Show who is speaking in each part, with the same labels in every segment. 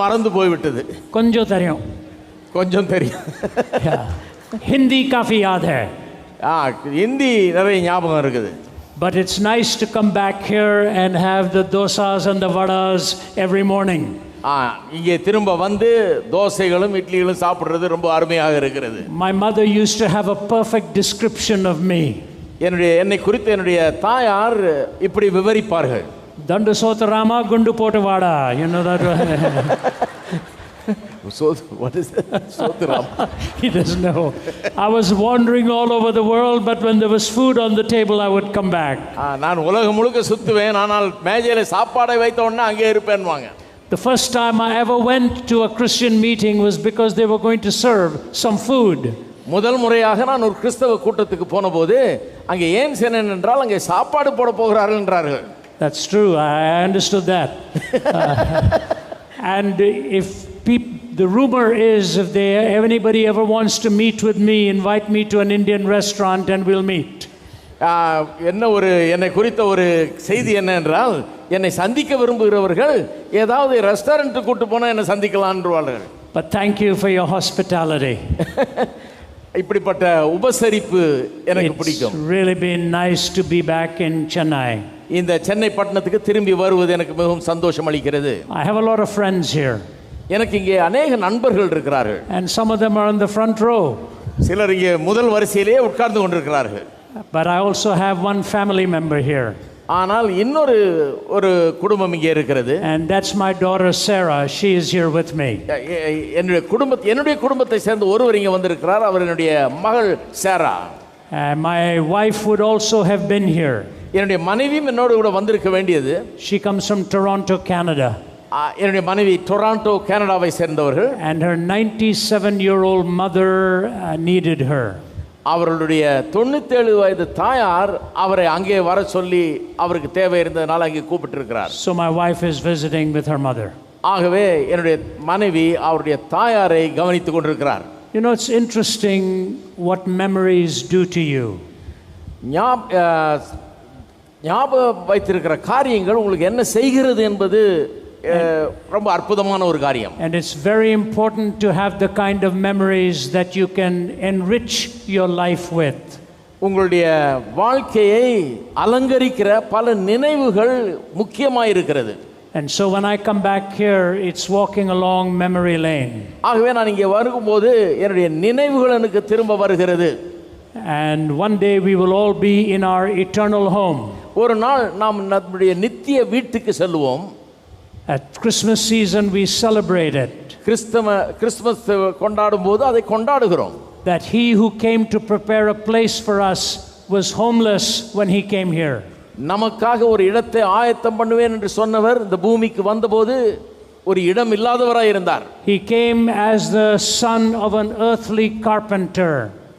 Speaker 1: மறந்து போய்விட்டது.
Speaker 2: கொஞ்சம் தெரியும்.
Speaker 1: கொஞ்சம் தெரியும்.
Speaker 2: Hindi काफी याद है.
Speaker 1: ஹிந்தி நிறைய ஞாபகம் இருக்குது.
Speaker 2: But it's nice to come back here and have the dosas and the vadas every morning.
Speaker 1: இங்கே திரும்ப வந்து தோசைகளும் இட்லிகளும் சாப்பிடுறது ரொம்ப அருமையாக இருக்கிறது.
Speaker 2: My mother used to have a perfect description of me.
Speaker 1: என்னை குறித்து என்னுடைய தாயார் இப்படி விவரிப்பார்கள்.
Speaker 2: Dandu sotarama gundu potavada, you know that.
Speaker 1: So what is that? Sotarama.
Speaker 2: He doesn't know. I was wandering all over the world, but when there was food on the table I would come back.
Speaker 1: நான் உலகம் முழுக்க சுத்துவேன், ஆனால் மேஜையில சாப்பாடை வைத்த உடனே அங்கே இருப்பேன்வாங்க.
Speaker 2: The first time I ever went to a Christian meeting was because they were going to serve some food.
Speaker 1: முதல் முறையாக நான் ஒரு கிறிஸ்தவ கூட்டத்துக்கு போனபோது அங்கே ஏன் சென்றேன் என்றால் அங்கே சாப்பாடு போட போகிறார்கள் என்றார்கள்.
Speaker 2: That's true. I understood that. And if the rumor is if anybody ever wants to meet with me, invite me to an Indian restaurant and we'll meet.
Speaker 1: என்னை குறித்த ஒரு செய்தி என்ன என்றால், என்னை சந்திக்க விரும்புகிறவர்கள் ஏதாவது ரெஸ்டாரண்ட்டுக்கு கூட்டு போனா என்னை சந்திக்கலாம்ன்றார்கள்.
Speaker 2: But thank you for your hospitality.
Speaker 1: இப்படிப்பட்ட உபசரிப்பு எனக்கு பிடிக்கும்.
Speaker 2: It's really been nice to be back in Chennai.
Speaker 1: இந்த சென்னை பட்டணத்துக்கு திரும்பி வருவது எனக்கு மிகவும் சந்தோஷம் அளிக்கிறது.
Speaker 2: I have a lot of friends here.
Speaker 1: எனக்கு இங்கே अनेक நண்பர்கள் இருக்கிறார்கள்.
Speaker 2: And some of them are in the front row.
Speaker 1: சிலர் இங்கே முதல் வரிசையிலே உட்கார்ந்து கொண்டிருக்கிறார்கள்.
Speaker 2: But I also have one family member here.
Speaker 1: ஆனால் இன்னொரு குடும்பம் இங்கே இருக்கிறது.
Speaker 2: And that's my daughter Sarah. She is here with me.
Speaker 1: என்னுடைய குடும்பத்தை சேர்ந்த ஒருவர் இங்கே வந்திருக்கிறார். அவர் என்னுடைய மகள் சாரா.
Speaker 2: My wife would also have been here.
Speaker 1: என்னுடைய மனைவியும் என்னோடு கூட வந்திருக்க வேண்டியது.
Speaker 2: She comes from Toronto, Canada.
Speaker 1: என்னுடைய மனைவி டொராண்டோ கனடாவை சேர்ந்தவர்கள்.
Speaker 2: And her 97-year-old mother needed her.
Speaker 1: அவர்களுடைய 97 வயது தாயார் அவரை அங்கே வர சொல்லி அவருக்கு தேவை இருந்ததனால அங்கே கூப்பிட்டிருக்கிறார்.
Speaker 2: So my wife is visiting with her mother.
Speaker 1: ஆகவே என்னுடைய மனைவி அவருடைய தாயாரை கவனித்துக் கொண்டிருக்கிறார்.
Speaker 2: You know, it's interesting what memories do to you.
Speaker 1: ஞாபகம் வைத்திருக்கிற காரியங்கள் உங்களுக்கு என்ன செய்கிறது என்பது ரொம்ப அற்புதமான ஒரு காரியம்.
Speaker 2: And it's very important to have the kind of memories that you can enrich your life with.
Speaker 1: உங்களுடைய வாழ்க்கையை அலங்கரிக்கிற பல நினைவுகள் முக்கியமாக இருக்கிறது.
Speaker 2: And so when I come back here, it's walking along memory lane.
Speaker 1: ஆகவே நான் இங்கே வரும்போது என்னுடைய நினைவுகள் எனக்கு திரும்ப வருகிறது.
Speaker 2: And one day we will all be in our eternal home.
Speaker 1: ஒரு நாள் நாம் நம்முடைய நித்திய வீட்டுக்கு செல்வோம்.
Speaker 2: At Christmas season we celebrate it.
Speaker 1: Christmas கொண்டாடும் போது அதை கொண்டாடுகிறோம்.
Speaker 2: That he who came to prepare a place for us was homeless when he came here.
Speaker 1: நமக்காக ஒரு இடத்தை ஆயத்தம் பண்ணுவேன் என்று சொன்னவர் இந்த பூமிக்கு வந்தபோது ஒரு இடம் இல்லாதவராய் இருந்தார்.
Speaker 2: He came as the son of an earthly carpenter.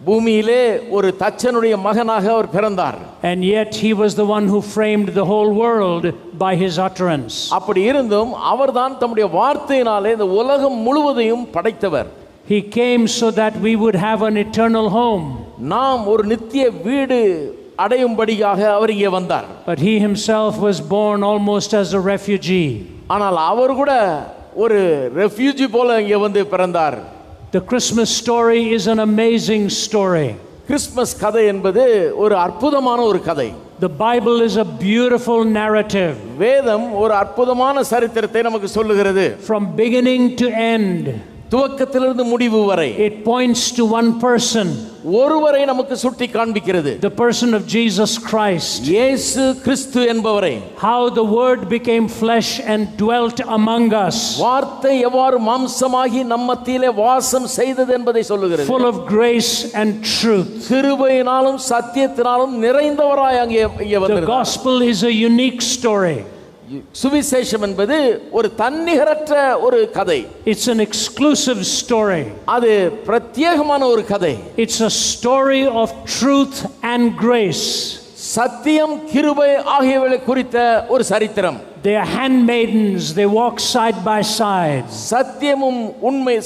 Speaker 1: பூமியிலே ஒரு தச்சனுடைய மகனாக அவர் பிறந்தார்.
Speaker 2: And yet he was the one who framed the whole world by his utterance.
Speaker 1: அப்படி இருந்தும் அவர்தான் தம்முடைய வார்த்தையினாலே இந்த உலகம் முழுவதையும் படைத்தவர்.
Speaker 2: He came so that we would have an eternal home.
Speaker 1: நாம் ஒரு நித்திய வீடு அடையும்படியாக அவர் இங்கே வந்தார்.
Speaker 2: But he himself was born almost as a refugee.
Speaker 1: ஆனால் அவர் கூட ஒரு ரெஃப்யூஜி போல இங்கே வந்து பிறந்தார்.
Speaker 2: The Christmas story is an amazing story.
Speaker 1: Christmas கதை என்பது ஒரு அற்புதமான ஒரு கதை.
Speaker 2: The Bible is a beautiful narrative.
Speaker 1: வேதம் ஒரு அற்புதமான சரித்திரத்தை நமக்கு சொல்லுகிறது.
Speaker 2: From beginning to end.
Speaker 1: துவக்கத்திலிருந்து முடிவு வரை.
Speaker 2: It points to one person.
Speaker 1: ஒருவரை நமக்கு சுட்டி காண்பிக்கிறது.
Speaker 2: The person of Jesus Christ.
Speaker 1: இயேசு கிறிஸ்து என்பவரை.
Speaker 2: How the word became flesh and dwelt among us.
Speaker 1: வார்த்தை எவ்வாறு மாம்சமாகி நம் மத்தியிலே வாசம் செய்தது என்பதை சொல்லுகிறது.
Speaker 2: Full of grace and truth.
Speaker 1: கிருபையினாலும் சத்தியத்தினாலும் நிறைந்தவராய் அங்கே வந்தார்.
Speaker 2: The gospel is a unique story.
Speaker 1: சுவிசேஷம் என்பது ஒரு தன்னிகரற்ற ஒரு கதை.
Speaker 2: It's an exclusive story.
Speaker 1: அது பிரத்யேகமான ஒரு கதை.
Speaker 2: It's a story of truth and grace.
Speaker 1: சத்தியம் கிருபை ஆகியவைகளை குறித்த ஒரு சரித்திரம்.
Speaker 2: They are handmaidens, they walk side by side.
Speaker 1: சத்தியமும் உண்மை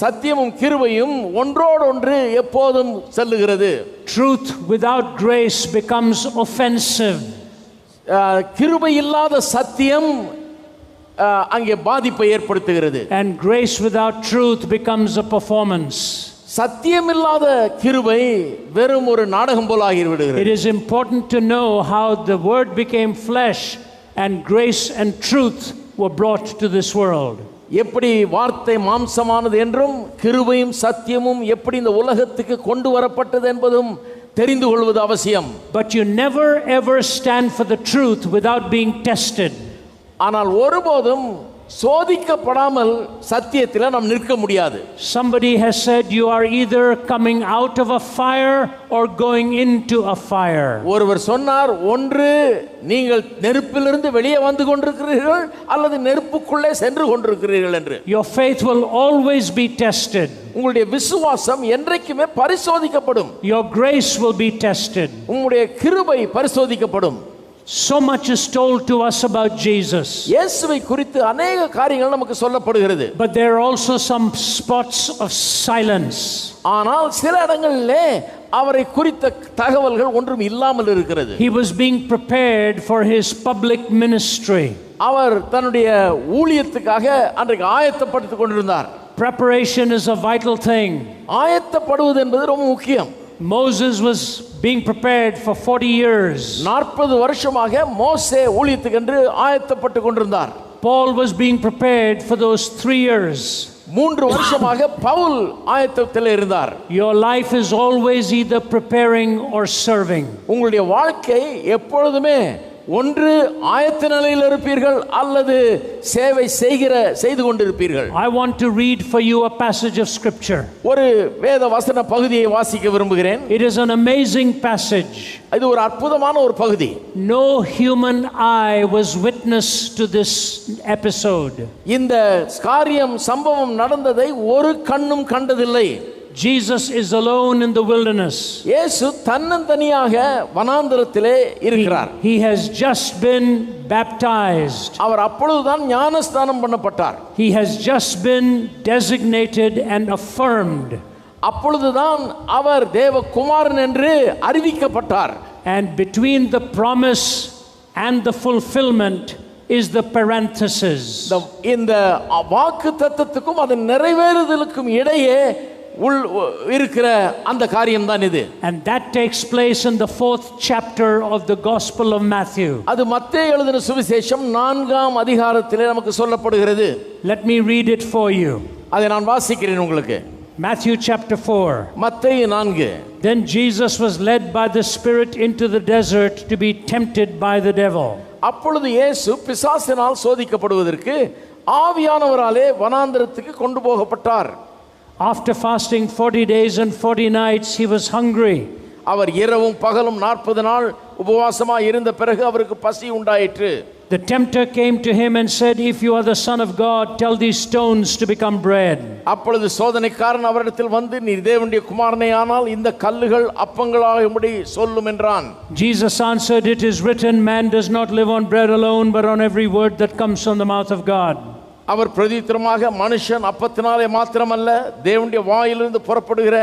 Speaker 1: சத்தியமும் கிருபையும் ஒன்றோடொன்று எப்போதும் செல்லுகிறது.
Speaker 2: Truth without grace becomes offensive.
Speaker 1: கிருபை இல்லாத சத்தியம் அங்கே பாதிப்பை ஏற்படுத்துகிறது.
Speaker 2: And grace without truth becomes a performance.
Speaker 1: சத்தியமில்லாத கிருபை வெறும் ஒரு நாடகம் போல ஆகிவிடுகிறது.
Speaker 2: It is important to know how the word became flesh and grace and truth were brought to this world.
Speaker 1: எப்படி வார்த்தை மாம்சமானது என்றும் கிருபையும் சத்தியமும் எப்படி இந்த உலகத்துக்கு கொண்டு வரப்பட்டது என்பதும் தெரிந்து கொள்வது அவசியம்.
Speaker 2: But you never ever stand for the truth without being tested.
Speaker 1: ஆனால் ஒருபோதும் சோதிக்கப்படாமல் சத்தியத்தில் நாம் நிற்க முடியாது.
Speaker 2: Somebody has said you are either coming out of a fire or going into a fire.
Speaker 1: ஒருவர் சொன்னார், ஒன்று நீங்கள் நெருப்பிலிருந்து வெளியே வந்து கொண்டிருக்கிறீர்கள் அல்லது நெருப்புக்குள்ளே சென்று கொண்டிருக்கிறீர்கள் என்று.
Speaker 2: Your faith will always be tested.
Speaker 1: உங்களுடைய விசுவாசம் என்றைக்குமே பரிசோதிக்கப்படும்.
Speaker 2: Your grace will be tested.
Speaker 1: உங்களுடைய கிருபை பரிசோதிக்கப்படும்.
Speaker 2: So much is told to us about Jesus.
Speaker 1: இயேசுவை குறித்து अनेक காரியங்கள் நமக்கு சொல்லப்படுகிறது.
Speaker 2: But there are also some spots of silence.
Speaker 1: ஆனால் சில இடங்களிலே அவரை குறித்த தகவல்கள் ஒன்றும் இல்லாமல் இருக்கிறது.
Speaker 2: He was being prepared for his public ministry.
Speaker 1: அவர் தன்னுடைய ஊழியத்துக்காக அன்றைக்கு ஆயத்தப்படுத்திக் கொண்டிருந்தார்.
Speaker 2: Preparation is a vital thing.
Speaker 1: ஆயத்தப்படுவது என்பது ரொம்ப முக்கியம்.
Speaker 2: Moses was being prepared for 40 years.
Speaker 1: 40 வருஷமாக மோசே ஊழியத்துக்கென்று ஆயத்தப்பட்டு கொண்டிருந்தார்.
Speaker 2: Paul was being prepared for those 3 years.
Speaker 1: 3 வருஷமாக பவுல் ஆயத்தத்தில் இருந்தார்.
Speaker 2: Your life is always either preparing or serving.
Speaker 1: உங்களுடைய வாழ்க்கை எப்பொழுதுமே ஒன்று ஆயத்த நிலையில் இருப்பீர்கள் அல்லது சேவை செய்து கொண்டிருப்பீர்கள்.
Speaker 2: I want to read for you a passage of scripture.
Speaker 1: ஒரு வேத வசன பகுதியை வாசிக்க விரும்புகிறேன்.
Speaker 2: It is an amazing passage.
Speaker 1: இது ஒரு அற்புதமான ஒரு பகுதி.
Speaker 2: No human eye was witness to this episode.
Speaker 1: இந்த காரியம் சம்பவம் நடந்ததை ஒரு கண்ணும் கண்டதில்லை.
Speaker 2: Jesus is alone in the wilderness.
Speaker 1: இயேசு தன்னந்தனியாக வனாந்தரத்திலே இருக்கிறார்.
Speaker 2: He has just been baptized.
Speaker 1: அவர் அப்பொழுதுதான் ஞானஸ்நானம் பண்ணப்பட்டார்.
Speaker 2: He has just been designated and affirmed.
Speaker 1: அப்பொழுதுதான் அவர் தேவகுமாரன் என்று அறிவிக்கப்பட்டார்.
Speaker 2: And between the promise and the fulfillment is the parenthesis.
Speaker 1: இந்த வாக்கு தத்தத்துக்கும் அதன் நிறைவேறுதலுக்கும் இடையே இருக்கிற அந்த காரியம் தான் இது.
Speaker 2: And that takes place in the 4th chapter of the Gospel of Matthew.
Speaker 1: அது மத்தேயு எழுதின சுவிசேஷம் 4ஆம் அதிகாரத்திலே நமக்கு சொல்லப்படுகிறது.
Speaker 2: Let me read it for you.
Speaker 1: அதை நான் வாசிக்கிறேன் உங்களுக்கு.
Speaker 2: Matthew chapter 4.
Speaker 1: மத்தேயு 4.
Speaker 2: Then Jesus was led by the Spirit into the desert to be tempted by the devil.
Speaker 1: அப்பொழுது இயேசு பிசாசினால் சோதிக்கப்படுவதற்கு ஆவியானவராலே வனாந்தரத்துக்கு கொண்டு போகப்பட்டார்.
Speaker 2: After fasting 40 days and 40 nights, he was hungry.
Speaker 1: அவர் இரவும் பகலும் 40 நாள் உபவாசமாய் இருந்த பிறகு அவருக்கு பசி உண்டாயிற்று.
Speaker 2: The tempter came to him and said, if you are the Son of God, tell these stones to become bread.
Speaker 1: அப்பொழுது சோதனைக்காரன் அவரிடத்தில் வந்து, நீர் தேவனுடைய குமாரனே ஆனால் இந்த கல்லுகள் அப்பங்களாகும்படி சொல்லும் என்றான்.
Speaker 2: Jesus answered, it is written, man does not live on bread alone, but on every word that comes from the mouth of God.
Speaker 1: அவர் பிரதித்திரமாக, மனுஷன் அப்பத்தினாலே மாத்திரமல்ல தேவனுடைய வாயிலிருந்து புறப்படுகிற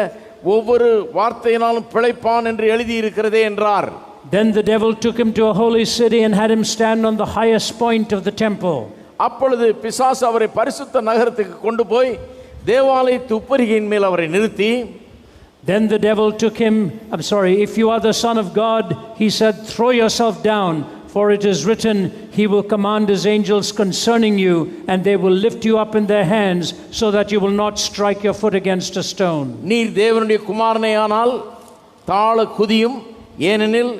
Speaker 1: ஒவ்வொரு வார்த்தையினாலும் பிழைப்பான் என்று எழுதி இருக்கிறதே என்றார்.
Speaker 2: Then the devil took him to a holy city and had him stand on the highest point of the temple.
Speaker 1: அப்பொழுது பிசாசு அவரை பரிசுத்த நகரத்துக்கு கொண்டு போய் தேவாலயத்து உப்பரிகையின் மேல் அவரை நிறுத்தி,
Speaker 2: Then the devil took him, if you are the Son of God, he said, throw yourself down, for it is written, he will command his angels concerning you, and they will lift you up in their hands, so that you will not strike your foot against a stone.
Speaker 1: நீர் தேவனுடைய குமாரனே ஆனால் தாழ குதியும், ஏனெனில்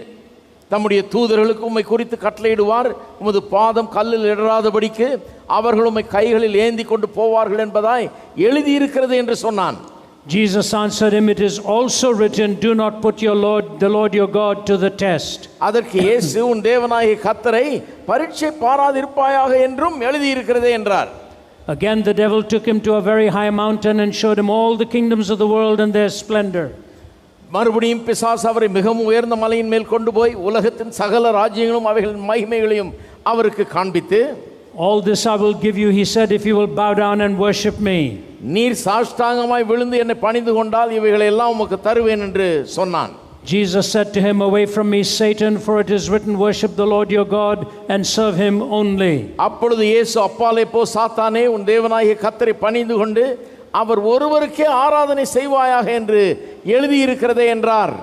Speaker 1: தம்முடைய தூதர்களுக்கு உம்மை குறித்து கட்டளையிடுவார், உமது பாதம் கல்லில் இடராதபடிக்கு அவர்கள் உம்மை கைகளில் ஏந்தி கொண்டு போவார்கள் என்பதாய் எழுதியிருக்கிறது என்று சொன்னான்.
Speaker 2: Jesus answered him, it is also written, do not put the Lord your God to the test.
Speaker 1: அதற்கு இயேசு, உன் தேவனாகிய கர்த்தரை பரீட்சை பாராதிருப்பாயாக என்றும் எழுதியிருக்கிறதே என்றார்.
Speaker 2: Again the devil took him to a very high mountain and showed him all the kingdoms of the world and their splendor.
Speaker 1: மறுபடியும் பிசாசு அவரை மிகவும் உயர்ந்த மலையின் மேல் கொண்டு போய் உலகத்தின் சகல ராஜ்யங்களும் அவைகளின் மகிமைகளையும் அவருக்கு காண்பித்து,
Speaker 2: all this I will give you, he said, if you will bow down and worship me.
Speaker 1: நீர் சாஷ்டாங்கமாய் விழுந்து என்னை பணிந்து கொண்டால் இவைகளை எல்லாம் உமக்கு தருவேன் என்று சொன்னான்.
Speaker 2: Jesus said to him, "Away from me, Satan, for it is written, worship the Lord your God and serve him only."
Speaker 1: அப்பொழுது இயேசு, அப்பாலே போ சாத்தானே, உன் தேவனாகிய கர்த்தரை பணிந்து கொண்டு அவர் ஒருவருக்கே ஆராதனை செய்வாயாக என்று எழுதியிருக்கிறதே என்றார்.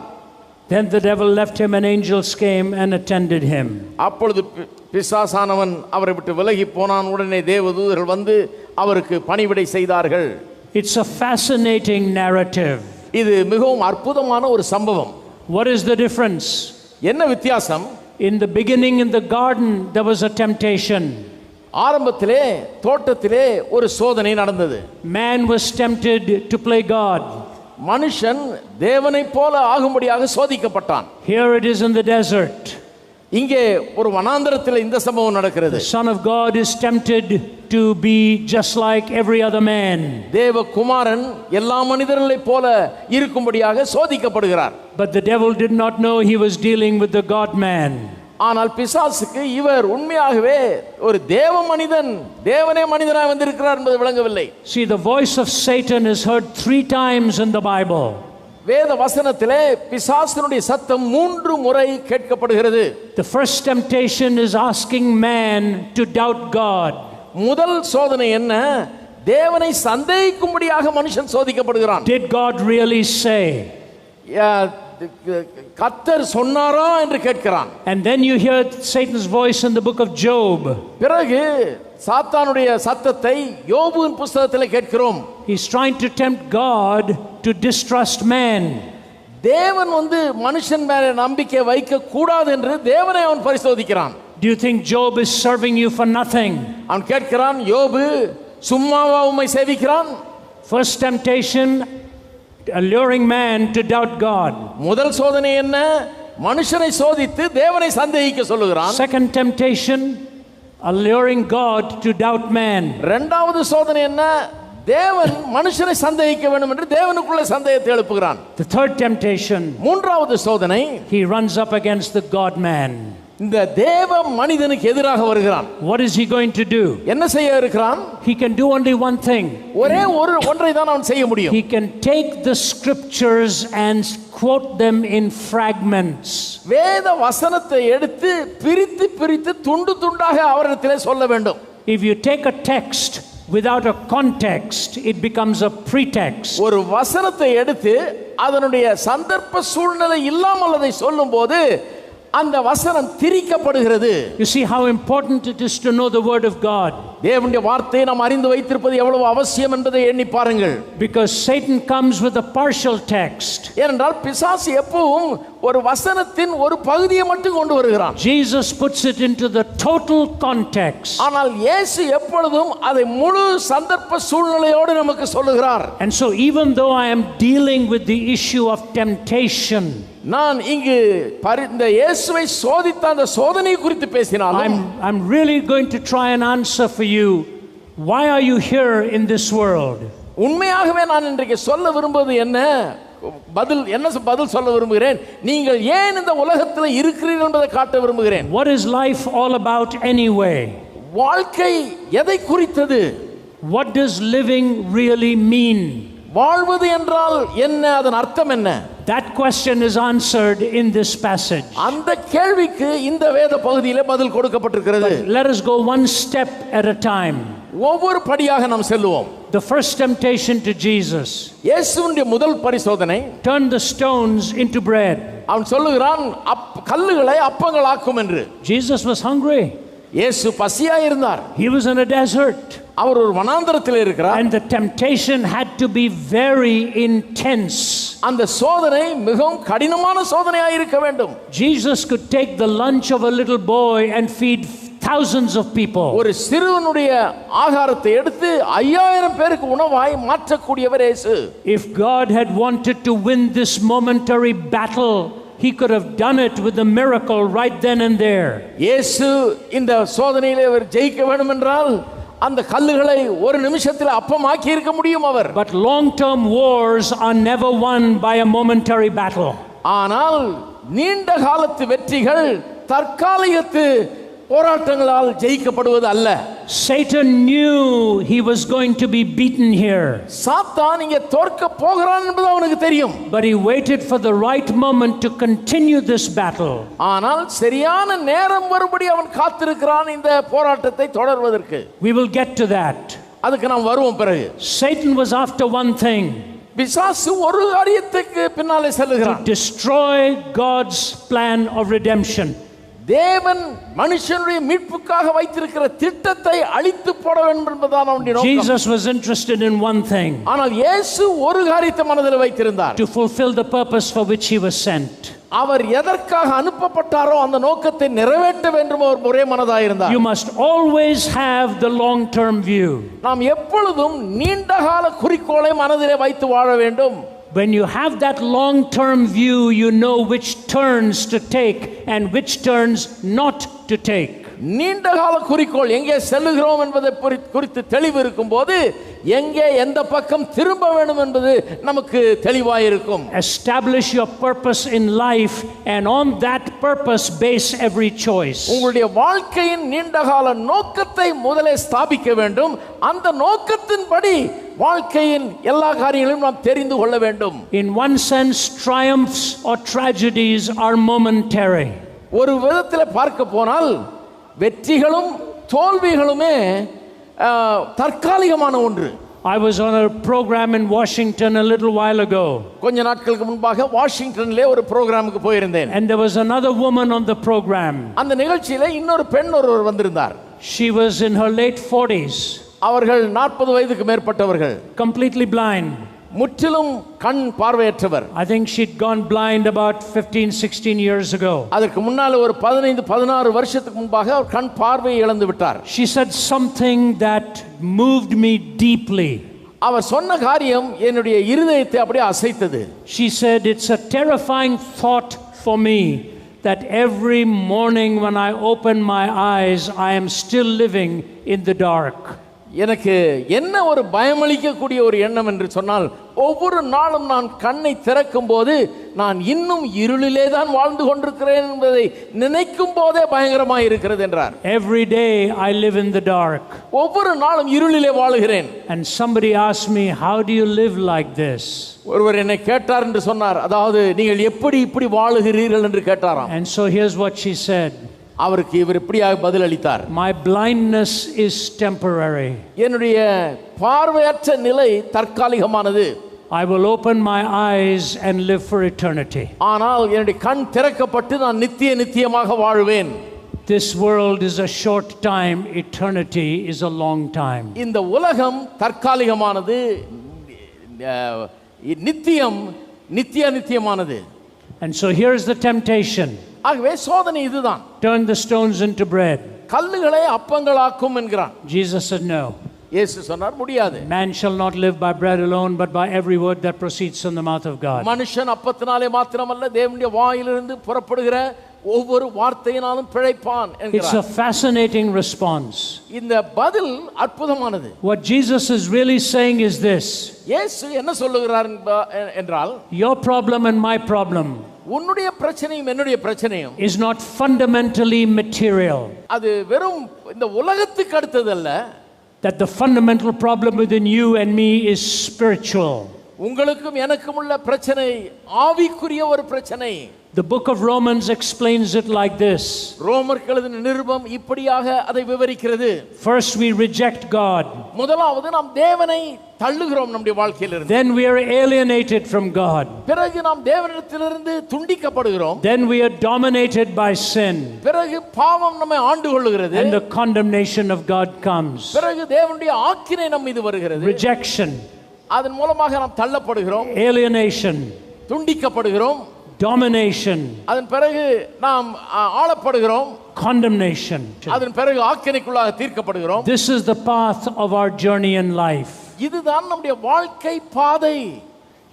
Speaker 2: Then the devil left him, and angels came and attended him.
Speaker 1: அப்பொழுது பிசாசானவன் அவரை விட்டு விலகி போனான். உடனே தேவதூதர்கள் வந்து அவருக்கு பணிவிடை செய்தார்கள்.
Speaker 2: It's a fascinating narrative.
Speaker 1: இது மிகவும் அற்புதமான ஒரு சம்பவம்.
Speaker 2: What is the difference?
Speaker 1: என்ன வித்தியாசம்?
Speaker 2: In the beginning in the garden there was a temptation.
Speaker 1: ஆரம்பத்திலே தோட்டத்திலே ஒரு சோதனை நடந்தது.
Speaker 2: Man was tempted to play God.
Speaker 1: மனுஷன் தேவனைப் போல ஆகும்படியாக சோதிக்கப்பட்டான்.
Speaker 2: Here it is in the desert.
Speaker 1: இங்கே ஒரு வனாந்தரத்தில் இந்த சம்பவம் நடக்கிறது.
Speaker 2: The Son of God is tempted to be just like every other man.
Speaker 1: தேவகுமாரன் எல்லா மனிதர்களைப் போல இருக்கும்படியாக சோதிக்கப்படுகிறார்.
Speaker 2: But the devil did not know he was dealing with the God man.
Speaker 1: ஆனால் பிசாசுக்கு இவர் உண்மையாகவே ஒரு தேவ மனிதன், தேவனே மனிதனாக வந்திருக்கிறார் என்பது விளங்கவில்லை.
Speaker 2: See, the voice of Satan is heard 3 times in the Bible.
Speaker 1: வேத வசனத்திலே பிசாசினுடைய சத்தம் 3 முறை கேட்கப்படுகிறது.
Speaker 2: The first temptation is asking man to doubt God.
Speaker 1: முதல் சோதனை என்ன? தேவனை சந்தேகிக்கும்படியாக மனுஷன் சோதிக்கப்படுகிறான்.
Speaker 2: Did God really say?
Speaker 1: கர்த்தர் சொன்னாரா என்று கேட்கிறான்.
Speaker 2: And then you hear Satan's voice in the book of Job.
Speaker 1: பிறகு சாத்தானுடைய சத்தத்தை யோபுவின் புத்தகத்திலே கேட்கிறோம்.
Speaker 2: He's trying to tempt God to distrust man.
Speaker 1: தேவன் வந்து மனுஷன் மேலே நம்பிக்கை வைக்க கூடாது என்று தேவனை அவன் பரிசோதிக்கிறான்.
Speaker 2: Do you think Job is serving you for nothing?
Speaker 1: அவன் கேட்கிறான், யோபு சும்மாவா உம்மை சேவிக்கிறான்?
Speaker 2: First temptation, alluring man to doubt God.
Speaker 1: முதல் சோதனை என்ன? மனுஷனை சோதித்து தேவனை சந்தேகிக்க சொல்லுகிறான்.
Speaker 2: Second temptation, alluring God to doubt man.
Speaker 1: இரண்டாவது சோதனை என்ன? தேவன் மனுஷனை சந்தேகிக்க வேண்டும் என்று தேவனுக்குள்ள சந்தேகத்தை எழுப்புகிறான்.
Speaker 2: The third temptation,
Speaker 1: மூன்றாவது சோதனை,
Speaker 2: he runs up against the God man.
Speaker 1: இந்த தேவ மனிதனுக்கு எதிராக வருகிறான்.
Speaker 2: What is he going to do?
Speaker 1: என்ன செய்ய இருக்கிறான்?
Speaker 2: He can do only one thing.
Speaker 1: ஒன்றை தான் அவன் செய்ய முடியும்.
Speaker 2: He can take the scriptures and quote them in fragments.
Speaker 1: வேத வசனத்தை எடுத்து பிரித்து பிரித்து துண்டு துண்டாக அவரிடத்திலே சொல்ல வேண்டும்.
Speaker 2: If you take a text without a context, it becomes a pretext.
Speaker 1: ஒரு வசனத்தை எடுத்து அதனுடைய சந்தர்ப்ப சூழ்நிலை இல்லாமல் அதை சொல்லும்போது அந்த வசனம் திரிக்கப்படுகிறது.
Speaker 2: You see how important it is to know the word of God.
Speaker 1: தேவனுடைய வார்த்தையை நாம் அறிந்து வைத்திருப்பது எவ்வளவு அவசியம் என்பதை எண்ணி பாருங்கள்.
Speaker 2: Because Satan comes with a partial text.
Speaker 1: ஏனென்றால் பிசாசு எப்பவும் ஒரு வசனத்தின் ஒரு பகுதியை மட்டும் கொண்டு வருகிறான்.
Speaker 2: Jesus puts it into the total context.
Speaker 1: ஆனால் இயேசு எப்பொழுதும் அதை முழு சந்தர்ப்ப சூழ்நிலையோடு நமக்கு சொல்லுகிறார்.
Speaker 2: And so even though I am dealing with the issue of temptation,
Speaker 1: நான் இங்கு இந்த இயேசுவை சோதித்த அந்த சோதனை குறித்து பேசினாலும்
Speaker 2: I'm really going to try and answer for you, why are you here in this world?
Speaker 1: உண்மையாகவே நான் இன்றைக்கு சொல்ல விரும்புவது என்ன பதில் சொல்ல விரும்புகிறேன். நீங்கள் ஏன் இந்த உலகத்தில் இருக்கிறீர்கள் என்பதை காட்ட விரும்புகிறேன்.
Speaker 2: What is life all about anyway?
Speaker 1: வாழ்க்கை எதை குறித்தது?
Speaker 2: What does living really mean?
Speaker 1: வாழ்வது என்றால் என்ன? அதன் அர்த்தம் என்ன?
Speaker 2: That question is answered in this passage.
Speaker 1: அந்த கேள்விக்கு இந்த வேத பகுதியிலே பதில் கொடுக்கப்பட்டிருக்கிறது.
Speaker 2: Let us go one step at a time.
Speaker 1: ஒவ்வொரு படியாக நாம் செல்லுவோம்.
Speaker 2: The first temptation to Jesus.
Speaker 1: இயேசுவின் முதல் பரிசோதனை,
Speaker 2: turn the stones into bread.
Speaker 1: அவன் சொல்லுகிறான் கல்லுகளை அப்பங்களாக்கும் என்று.
Speaker 2: Jesus was hungry.
Speaker 1: இயேசு பசியாய் இருந்தார்.
Speaker 2: He was in a desert.
Speaker 1: அவர் ஒரு வனாந்தரத்தில் இருக்கிறார்.
Speaker 2: And the temptation had to be very intense.
Speaker 1: அந்த சோதனை மிகவும் கடினமான சோதனையாக இருக்க வேண்டும்.
Speaker 2: Jesus could take the lunch of a little boy and feed thousands of people.
Speaker 1: ஒரு சிறுவனுடைய ஆகாரத்தை எடுத்து 5000 பேருக்கு உணவாய் மாற்றக்கூடியவர் இயேசு.
Speaker 2: If God had wanted to win this momentary battle, he could have done it with a miracle right then and there.
Speaker 1: இயேசு இந்த சோதனையிலே அவர் ஜெயிக்க வேண்டும் என்றால் அந்த கல்லுகளை ஒரு நிமிஷத்தில் அப்பமாக்கி இருக்க முடியும் அவர்.
Speaker 2: But long term wars are never won by a momentary battle.
Speaker 1: ஆனால் நீண்ட காலத்து வெற்றிகள் தற்காலிகத்து போராட்டங்களால் ஜெயிக்கப்படுவது அல்ல.
Speaker 2: Satan knew he was going to be beaten here.
Speaker 1: சாத்தான் இங்கே தோற்க போகிறான் என்பது அவனுக்கு தெரியும்.
Speaker 2: But he waited for the right moment to continue this battle.
Speaker 1: ஆனால் சரியான நேரம் வரும்படி அவன் காத்திருக்கிறான் இந்த போராட்டத்தை தொடர்வதற்கு.
Speaker 2: We will get to that.
Speaker 1: அதுக்கு நாம் வருவோம் பிறகு.
Speaker 2: Satan was after one thing.
Speaker 1: பிசாசு ஒரு காரியத்துக்கு பின்னாலே செல்லுகிறான்.
Speaker 2: To destroy God's plan of redemption.
Speaker 1: தேவன் மனுஷனுடைய மீட்புக்காக வைத்திருக்கிற திட்டத்தை அழித்து போட வேண்டும் என்பதுதான் அவனுடைய நோக்கம்.
Speaker 2: Jesus was interested in one thing.
Speaker 1: ஆனால் இயேசு ஒரு காரியத்தை மனதில் வைத்திருந்தார்.
Speaker 2: To fulfill the purpose for which he was sent.
Speaker 1: அவர் எதற்காக அனுப்பப்பட்டாரோ அந்த நோக்கத்தை நிறைவேற்ற வேண்டும் அவர் ஒரே மனதாய் இருந்தார்.
Speaker 2: You must always have the long term view.
Speaker 1: நாம் எப்பொழுதும் நீண்டகால குறிக்கோளை மனதிலே வைத்து வாழ வேண்டும்.
Speaker 2: When you have that long term view, you know which turns to take and which turns not to take.
Speaker 1: நீண்டகால குறிக்கோள் எங்கே செல்லுகிறோம் என்பதை குறித்து தெளிவு இருக்கும்போது எங்கே எந்த பக்கம் திரும்ப வேண்டும் என்பது நமக்கு தெளிவாய் இருக்கும்.
Speaker 2: Establish your purpose in life and on that purpose base every choice.
Speaker 1: உங்களுடைய வாழ்க்கையின் நீண்டகால நோக்கத்தை முதலே ஸ்தாபிக்க வேண்டும். அந்த நோக்கத்தின்படி வாழ்க்கையின் எல்லா காரியங்களையும் நாம் தெரிந்து கொள்ள வேண்டும்.
Speaker 2: In one sense, triumphs or tragedies are momentary.
Speaker 1: ஒரு விதத்தில் பார்க்க போனால் வெற்றிகளும் தோல்விகளுமே தற்காலிகமான ஒன்று.
Speaker 2: I was on a program in Washington a little while ago.
Speaker 1: கொஞ்ச நாட்களுக்கு முன்பாக வாஷிங்டன்ல ஒரு புரோகிராமுக்கு போயிருந்தேன்.
Speaker 2: And there was another woman on the program.
Speaker 1: அந்த நிகழ்ச்சியில இன்னொரு பெண் ஒருவர் வந்திருந்தார்.
Speaker 2: She was in her late 40s.
Speaker 1: அவர்கள் 40 வயதுக்கு மேற்பட்டவர்கள்.
Speaker 2: Completely blind.
Speaker 1: முற்றிலும் கண் பார்வையற்றவர்.
Speaker 2: I think she'd gone blind about 15-16 years ago.
Speaker 1: அதற்கு முன்னால ஒரு 15-16 வருஷத்துக்கு முன்பாக அவர் கண் பார்வையை இழந்து விட்டார்.
Speaker 2: She said something that moved me deeply.
Speaker 1: அவர் சொன்ன காரியம் என்னுடைய இருதயத்தை அப்படியே அசைத்தது.
Speaker 2: She said it's a terrifying thought for me that every morning when I open my eyes I am still living in the dark.
Speaker 1: எனக்கு என்ன ஒரு பயமளிக்கக்கூடிய ஒரு எண்ணம் என்று சொன்னால் ஒவ்வொரு நாளும் நான் கண்ணை திறக்கும் போது நான் இன்னும் இருளிலே தான் வாழ்ந்து கொண்டிருக்கிறேன் என்பதை நினைக்கும் போதே பயங்கரமாக இருக்கிறது என்றார்.
Speaker 2: Every day I live in the dark.
Speaker 1: ஒவ்வொரு நாளும் இருளிலே வாழுகிறேன்.
Speaker 2: And somebody asked me, how do you live like this?
Speaker 1: ஒருவர் என்னை கேட்டார் என்று சொன்னார். அதாவது நீங்கள் எப்படி இப்படி வாழுகிறீர்கள் என்று கேட்டாராம்.
Speaker 2: And so here's what she said.
Speaker 1: அவருக்கு இவர் இப்படியாக பதில் அளித்தார்.
Speaker 2: My blindness is temporary.
Speaker 1: என்னுடைய பார்வையற்ற நிலை தற்காலிகமானது.
Speaker 2: I will open my eyes and live for eternity.
Speaker 1: ஆனால் என்னுடைய கண் திறக்கப்பட்டு நான் நித்தியமாக வாழுவேன்.
Speaker 2: This world is a short time, eternity is a long time.
Speaker 1: இந்த உலகம் தற்காலிகமானது, நித்தியமானது.
Speaker 2: And so here's the temptation.
Speaker 1: ஆகவே சோதனை இதுதான்.
Speaker 2: Turn the stones into bread.
Speaker 1: கல்லுகளை அப்பங்களாக்கும் என்கிறான்.
Speaker 2: Jesus said no.
Speaker 1: இயேசு சொன்னார் முடியாது.
Speaker 2: Man shall not live by bread alone but by every word that proceeds from the mouth of God.
Speaker 1: மனுஷன் அப்பத்தினாலே மாத்திரமல்ல தேவனுடைய வாயிலிருந்து புறப்படுகிற ஒவ்வொரு வார்த்தையினாலும் பிழைப்பான் என்கிறார்.
Speaker 2: It's a fascinating response.
Speaker 1: இந்த பதில் அற்புதமானது.
Speaker 2: What Jesus is really saying is this.
Speaker 1: இயேசு என்ன சொல்லுகிறார் என்றால்
Speaker 2: your problem and my problem
Speaker 1: உன்னுடைய பிரச்சனையும் என்னுடைய பிரச்சனையும்
Speaker 2: is not fundamentally material.
Speaker 1: அது வெறும் இந்த உலகத்துக்கு அடுத்தது அல்ல.
Speaker 2: That the fundamental problem within you and me is spiritual.
Speaker 1: உங்களுக்கும் எனக்கும் உள்ள பிரச்சனை ஆவிக்குரிய ஒரு பிரச்சனை.
Speaker 2: The book of Romans explains it like this.
Speaker 1: ரோமருக்கு எழுதின நிருபம் இப்படியாக அதை விவரிக்கிறது.
Speaker 2: First we reject God.
Speaker 1: முதலாவது நாம் தேவனை தள்ளுகிறோம் நம்முடைய வாழ்க்கையிலிருந்து.
Speaker 2: Then we are alienated from God.
Speaker 1: பிறகு நாம் தேவனிடத்திலிருந்து துண்டிக்கப்படுகிறோம்.
Speaker 2: Then we are dominated by sin.
Speaker 1: பிறகு பாவம் நம்மை ஆண்டு கொள்ளுகிறது.
Speaker 2: And the condemnation of God comes.
Speaker 1: பிறகு தேவனுடைய ஆக்கினை நம் மீது வருகிறது.
Speaker 2: Rejection.
Speaker 1: அதன் மூலமாக நாம் தள்ளப்படுகிறோம்.
Speaker 2: Alienation.
Speaker 1: துண்டிக்கப்படுகிறோம்.
Speaker 2: Domination.
Speaker 1: அதன் பிறகு நாம் ஆளப்படுகிறோம்.
Speaker 2: Condemnation.
Speaker 1: அதன் பிறகு ஆக்கினைக்குள்ளாக தீர்க்கப்படுகிறோம்.
Speaker 2: This is the path of our journey in life.
Speaker 1: இதுதான் நம்முடைய வாழ்க்கை பாதை.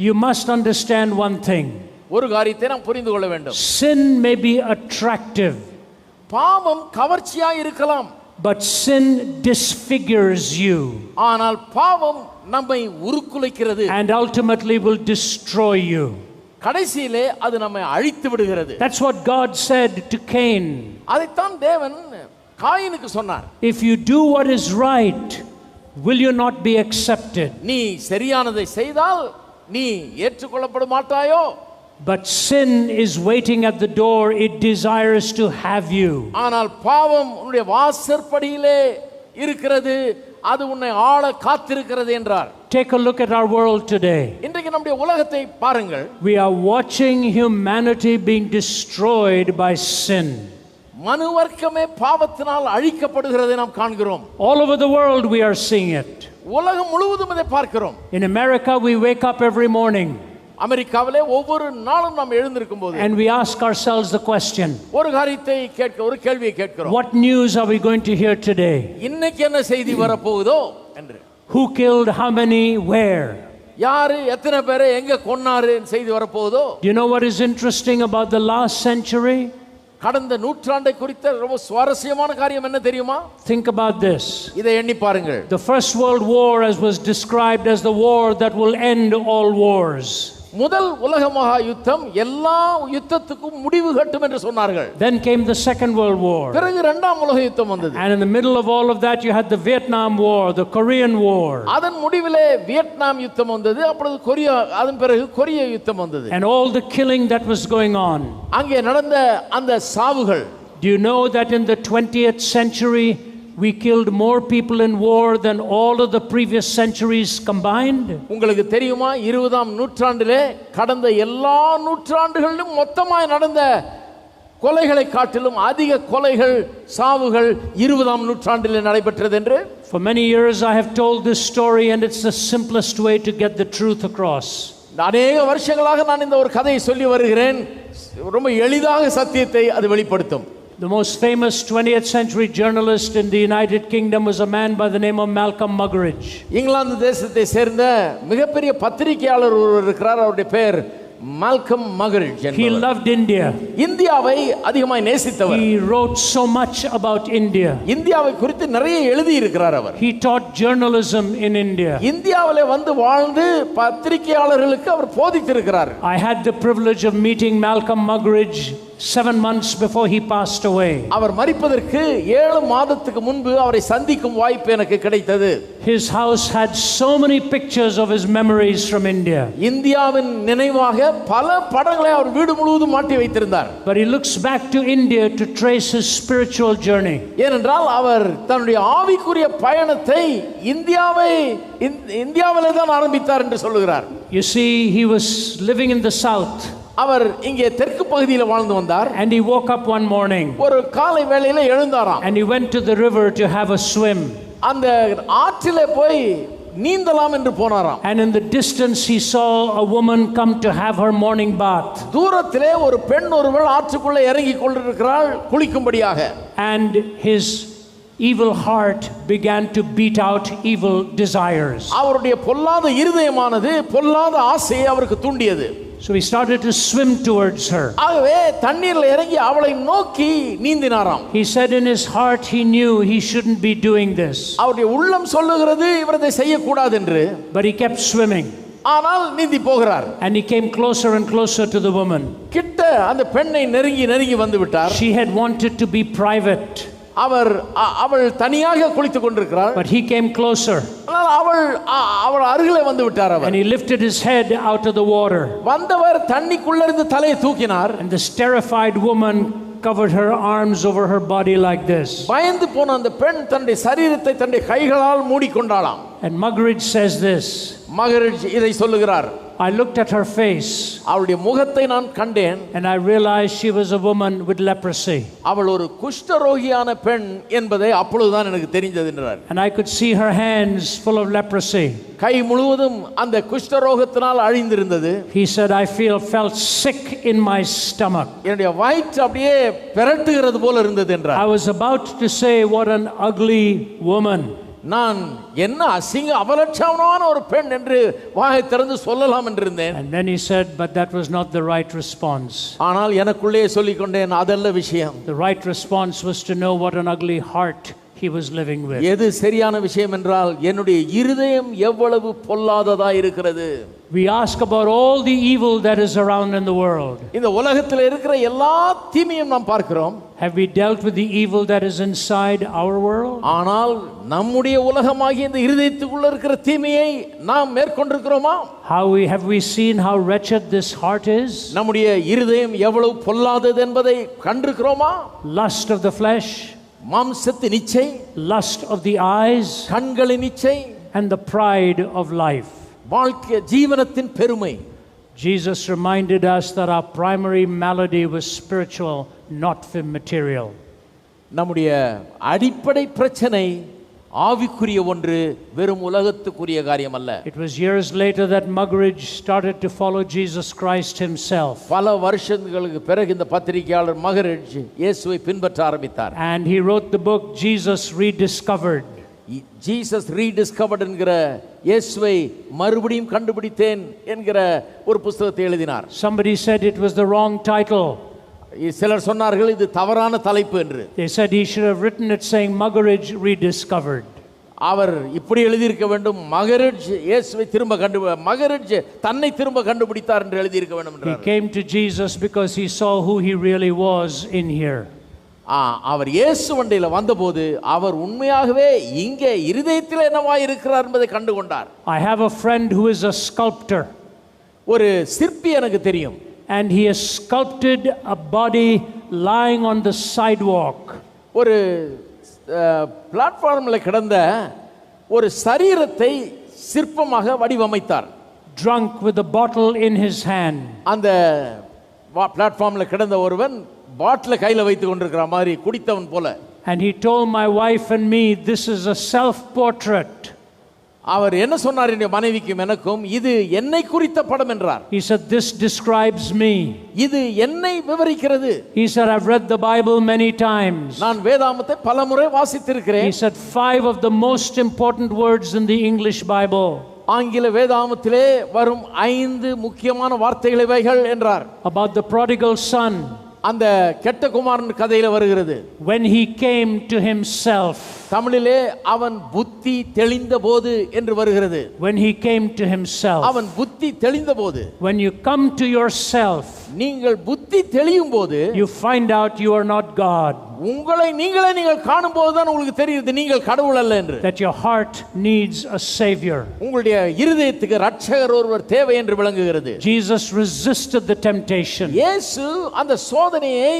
Speaker 2: You must understand one thing.
Speaker 1: ஒரு காரியத்தை நாம் புரிந்து கொள்ள வேண்டும்.
Speaker 2: Sin may be attractive.
Speaker 1: பாவம் கவர்ச்சியா இருக்கலாம்.
Speaker 2: But sin disfigures you.
Speaker 1: ஆனால் பாவம் நம்மை உருக்குலைக்கிறது.
Speaker 2: And ultimately will destroy you.
Speaker 1: கடைசியிலே அது நம்மை அழித்து விடுகிறது.
Speaker 2: That's what God said to Cain.
Speaker 1: அதைத்தான் தேவன் காயினுக்கு சொன்னார்,
Speaker 2: if you do what is right, will you not be accepted?
Speaker 1: நீ சரியானதை செய்தால் நீ ஏற்றுக்கொள்ளப்பட மாட்டாயோ?
Speaker 2: But sin is waiting at the door, it desires to have you.
Speaker 1: ஆனால் பாவம் உன்னுடைய வாசற்படியிலே இருக்கிறது, அது உன்னை ஆள காத்திருக்கிறது என்றார்.
Speaker 2: Take a look at our world today.
Speaker 1: இன்றைக்கு நம்முடைய உலகத்தை பாருங்கள்.
Speaker 2: We are watching humanity being destroyed by sin.
Speaker 1: மனுவர்க்கமே பாவத்தினால் அழிக்கப்படுகிறதை நாம் காண்கிறோம்.
Speaker 2: All over the world we are seeing it.
Speaker 1: உலகம் முழுவதும் இதை பார்க்கிறோம்.
Speaker 2: In America we wake up every morning.
Speaker 1: அமெரிக்காவிலே ஒவ்வொரு நாளும் நாம் எழுந்திருக்கும் போது
Speaker 2: and we ask ourselves the question,
Speaker 1: ஒரு காரியத்தை கேட்க, ஒரு கேள்வியை கேட்கிறோம்.
Speaker 2: what news are we going to hear today?
Speaker 1: இன்னைக்கு என்ன செய்தி வரப்போகுதோ என்று.
Speaker 2: Who killed how many, where?
Speaker 1: யாரு எத்தனை பேரை எங்க கொன்னாரு செய்தி வரப்போகுதோ?
Speaker 2: Do you know what is interesting about the last century?
Speaker 1: கடந்த நூற்றாண்டை குறித்த ரொம்ப சுவாரஸ்யமான காரியம் என்ன தெரியுமா?
Speaker 2: Think about this.
Speaker 1: இதை எண்ணி பாருங்கள்.
Speaker 2: The First World War was described as the war that will end all wars.
Speaker 1: முதல் உலக மகா யுத்தம் எல்லா யுத்தத்துக்கும் முடிவு கட்டும் என்று சொன்னார்கள்.
Speaker 2: Then came the Second World War.
Speaker 1: பிறகு இரண்டாம் உலக யுத்தம் வந்தது.
Speaker 2: And in the middle of all of that you had the Vietnam War, the Korean War.
Speaker 1: அதன் முடிவிலே வியட்நாம் யுத்தம் வந்தது. அப்பொழுது கொரியா, அதன் பிறகு கொரிய யுத்தம் வந்தது.
Speaker 2: And all the killing that was going on.
Speaker 1: அங்கே நடந்த அந்த சாவுகள்.
Speaker 2: Do you know that in the 20th century we killed more people in war than all of the previous centuries combined?
Speaker 1: உங்களுக்கு தெரியுமா, 20ஆம் நூற்றாண்டிலே கடந்த எல்லா நூற்றாண்டுகளிலும் மொத்தமாய் நடந்த கொலைகளை காட்டிலும் அதிக கொலைகள், சாவுகள் 20ஆம் நூற்றாண்டிலே நடைபெற்றது என்று?
Speaker 2: For many years I have told this story and it's the simplest way to get the truth across.
Speaker 1: அநேக வருஷங்களாக நான் இந்த ஒரு கதையை சொல்லி வருகிறேன். ரொம்ப எளிதாக சத்தியத்தை அது வெளிப்படுத்தும்.
Speaker 2: The most famous 20th century journalist in the United Kingdom was a man by the name of Malcolm Muggeridge.
Speaker 1: England தேசத்தை சேர்ந்த மிகப்பெரிய பத்திரிகையாளர் ஒருவர் இருக்கிறார். அவருடைய பெயர் மால்கம் மகரிட்ஜ்.
Speaker 2: He loved India.
Speaker 1: இந்தியாவை அதிகமாய் நேசித்தவர்.
Speaker 2: He wrote so much about India.
Speaker 1: இந்தியாவை குறித்து நிறைய எழுதி இருக்கிறார் அவர்.
Speaker 2: He taught journalism in India.
Speaker 1: இந்தியாவிலே வந்து வாழ்ந்து பத்திரிகையாளர்களுக்கு அவர் போதித்திருக்கிறார்.
Speaker 2: I had the privilege of meeting Malcolm Muggeridge 7 months before he passed away.
Speaker 1: அவர் மரிப்பதற்கு 7 மாதத்துக்கு முன்பு அவரை சந்திக்கும் வாய்ப்பு எனக்கு கிடைத்தது.
Speaker 2: His house had so many pictures of his memories from India.
Speaker 1: இந்தியாவின் நினைவாக பல படங்களை அவர் வீடு முழுவதும் மாட்டி வைத்திருந்தார்.
Speaker 2: But he looks back to India to trace his spiritual journey.
Speaker 1: ஏனென்றால் அவர் தன்னுடைய ஆவிக்குரிய பயணத்தை இந்தியாவிலே தான் ஆரம்பித்தார் என்று சொல்லுகிறார்.
Speaker 2: You see, he was living in the south.
Speaker 1: அவர் இங்கே தெற்கு பகுதியில் வாழ்ந்து வந்தார்.
Speaker 2: And he woke up one morning.
Speaker 1: ஒரு காலை வேளையில எழுந்தாராம்.
Speaker 2: And he went to the river to have a swim.
Speaker 1: அந்த ஆற்றிலே போய் நீந்தலாம் என்று போனாராம்.
Speaker 2: And in the distance he saw a woman come to have her morning bath.
Speaker 1: தூரத்திலே ஒரு பெண் ஒருவள் ஆற்றுக்குள்ளே இறங்கி கொண்டிருக்கிறாள் குளிக்கும்படியாக.
Speaker 2: And his evil heart began to beat out evil desires.
Speaker 1: அவருடைய பொல்லாத இருதயமானது பொல்லாத ஆசையை அவருக்கு தூண்டியது.
Speaker 2: So he started to swim towards her.
Speaker 1: ஆகவே தண்ணீரில் இறங்கி அவளை நோக்கி நீந்தினாராம்.
Speaker 2: He said in his heart he knew he shouldn't be doing this.
Speaker 1: அவருடைய உள்ளம் சொல்லுகிறது இவர் இதை செய்யக்கூடாது என்று.
Speaker 2: But he kept swimming.
Speaker 1: ஆனால் நீந்தி போகிறார்.
Speaker 2: And he came closer and closer to the woman.
Speaker 1: கிட்ட அந்த பெண்ணை நெருங்கி வந்து விட்டார்.
Speaker 2: She had wanted to be private.
Speaker 1: அவள் தனியாக குளித்துக் கொண்டிருக்கிறாள்.
Speaker 2: But he came closer.
Speaker 1: அவள் அருகிலே வந்து விட்டார் அவர்.
Speaker 2: And he lifted his head out of the water.
Speaker 1: வந்தவர் தண்ணிக்குள்ள இருந்து தலையை தூக்கினார்.
Speaker 2: And this terrified woman covered her arms over her body like this.
Speaker 1: பயந்து போன அந்த பெண் தன்னுடைய சரீரத்தை தன்னுடைய கைகளால் மூடிக்கொண்டாளாம்.
Speaker 2: And Muggeridge says this.
Speaker 1: மகரிட்ஜ் இதை சொல்லுகிறார்.
Speaker 2: I looked at her face.
Speaker 1: அவளுடைய முகத்தை நான் கண்டேன்.
Speaker 2: And I realized she was a woman with leprosy.
Speaker 1: அவள் ஒரு குஷ்டரோகியான பெண் என்பதை அப்பொழுதுதான் எனக்கு தெரிந்தது என்றார்.
Speaker 2: And I could see her hands full of leprosy.
Speaker 1: கை முழுவதும் அந்த குஷ்டரோகத்தினால் அழிந்திருந்தது.
Speaker 2: He said I felt sick in my stomach.
Speaker 1: என்னுடைய வயிற்று அப்படியே பெரட்டுகிறது போல இருந்தது என்றார்.
Speaker 2: I was about to say what an ugly woman.
Speaker 1: நான் என்ன அசிங்க அவலட்சணமான ஒரு பெண் என்று வாயை திறந்து சொல்லலாம் என்றிருந்தேன்.
Speaker 2: And then he said, but that was not the right response.
Speaker 1: ஆனால் எனக்குள்ளே சொல்லிக்கொண்டேன், அதல்ல விஷயம்.
Speaker 2: The right response was to know what an ugly heart he was living with.
Speaker 1: எது சரியான விஷயம் என்றால் என்னுடைய இருதயம் எவ்வளவு பொல்லாததா இருக்கிறது.
Speaker 2: We ask about all the evil that is around in the world.
Speaker 1: இந்த உலகத்தில் இருக்கிற எல்லா தீமையும் நாம் பார்க்கிறோம்.
Speaker 2: Have we dealt with the evil that is inside our world?
Speaker 1: ஆனால் நம்முடைய உலகமாகிய இந்த இருதயத்துக்குள்ள இருக்கிற தீமையை நாம் மேற்கொண்டிருக்கிறோமா?
Speaker 2: Have we seen how wretched this heart is?
Speaker 1: நம்முடைய இருதயம் எவ்வளவு பொல்லாதது என்பதை கண்டிருக்கிறோமா?
Speaker 2: Lust of the flesh,
Speaker 1: மாம்சத்தின் இச்சை,
Speaker 2: lust of the eyes,
Speaker 1: கண்களின் இச்சை,
Speaker 2: and the pride of life.
Speaker 1: வாழ்க்கை ஜீவனத்தின் பெருமை.
Speaker 2: Jesus reminded us that our primary malady was spiritual, not material.
Speaker 1: நம்முடைய அடிப்படை பிரச்சனை ஆவிக்குரிய ஒன்று, வெறும் உலகத்துக்குரிய காரியம் அல்ல.
Speaker 2: It was years later that Muggeridge started to follow Jesus Christ himself.
Speaker 1: பல வருஷங்களுக்கு பிறகு இந்த பத்திரிகையாளர் மகரிட்ஜ் இயேசுவை பின்பற்ற ஆரம்பித்தார்.
Speaker 2: And he wrote the book Jesus Rediscovered.
Speaker 1: Jesus rediscovered என்கிற இயேசுவை மறுபடியும் கண்டுபிடித்தேன் என்கிற ஒரு புத்தகத்தை எழுதினார்.
Speaker 2: Somebody said it was the wrong title.
Speaker 1: சிலர் சொன்னார்கள் இது தவறான தலைப்பு என்று.
Speaker 2: They said he should have written it saying Muggeridge Rediscovered.
Speaker 1: அவர் இப்படி எழுதியிருக்க வேண்டும், மகரிட்ஜ் இயேசுவை மகரிட்ஜ் தன்னை திரும்ப கண்டுபிடித்தார் என்று எழுதியிருக்க வேண்டும் என்றார்.
Speaker 2: He came to Jesus because he saw who he really was in here.
Speaker 1: அவர் இயேசு வண்டியில வந்தபோது அவர் உண்மையாகவே இங்கே இருதயத்தில் என்னவாய் இருக்கிறார் என்பதை கண்டுகொண்டார்.
Speaker 2: I have a friend who is a sculptor.
Speaker 1: ஒரு சிற்பி எனக்கு தெரியும்.
Speaker 2: And he has sculpted a body lying on the sidewalk.
Speaker 1: ஒரு பிளாட்ஃபார்ம்ல கிடந்த ஒரு சரீரத்தை சிற்பமாக வடிவமைத்தார்.
Speaker 2: Drunk with a bottle in his hand.
Speaker 1: அந்த பிளாட்ஃபார்ம்ல கிடந்த ஒருவன் பாட்டில கையில வைத்துக் கொண்டிருக்கிற மாதிரி குடித்தவன் போல.
Speaker 2: And he told my wife and me, this is a self portrait.
Speaker 1: அவர் என்ன சொன்னார் என் மனைவிக்கும் எனக்கும், இது என்னை குறித்த படம் என்றார்.
Speaker 2: He said this describes me.
Speaker 1: இது என்னை விவரிக்கிறது.
Speaker 2: He said I've read the Bible many times.
Speaker 1: நான் வேதாகமத்தை பலமுறை வாசித்திருக்கிறேன்.
Speaker 2: He said 5 of the most important words in the English Bible.
Speaker 1: ஆங்கில வேதாகமத்திலே வரும் 5 முக்கியமான வார்த்தைகள் இவைகள் என்றார்.
Speaker 2: About the prodigal son.
Speaker 1: அந்த கெட்ட குமாரன் கதையில வருகிறது.
Speaker 2: When he came to himself.
Speaker 1: தமிழிலே அவன் புத்தி தெளிந்த போது என்று வருகிறது.
Speaker 2: When he came to himself.
Speaker 1: அவன் புத்தி தெளிந்த போது.
Speaker 2: When you come to yourself,
Speaker 1: நீங்கள் புத்தி தெளியும் போது
Speaker 2: you find out you are not God.
Speaker 1: உங்களை நீங்கள் காணும்போது தான் உங்களுக்கு தெரியுது நீங்கள் கடவுள் அல்ல என்று.
Speaker 2: That your heart needs a savior.
Speaker 1: உங்களுடைய இருதயத்துக்கு இரட்சகர் ஒருவர் தேவை என்று விளங்குகிறது.
Speaker 2: Jesus resisted the temptation.
Speaker 1: இயேசு அந்த சோதனையை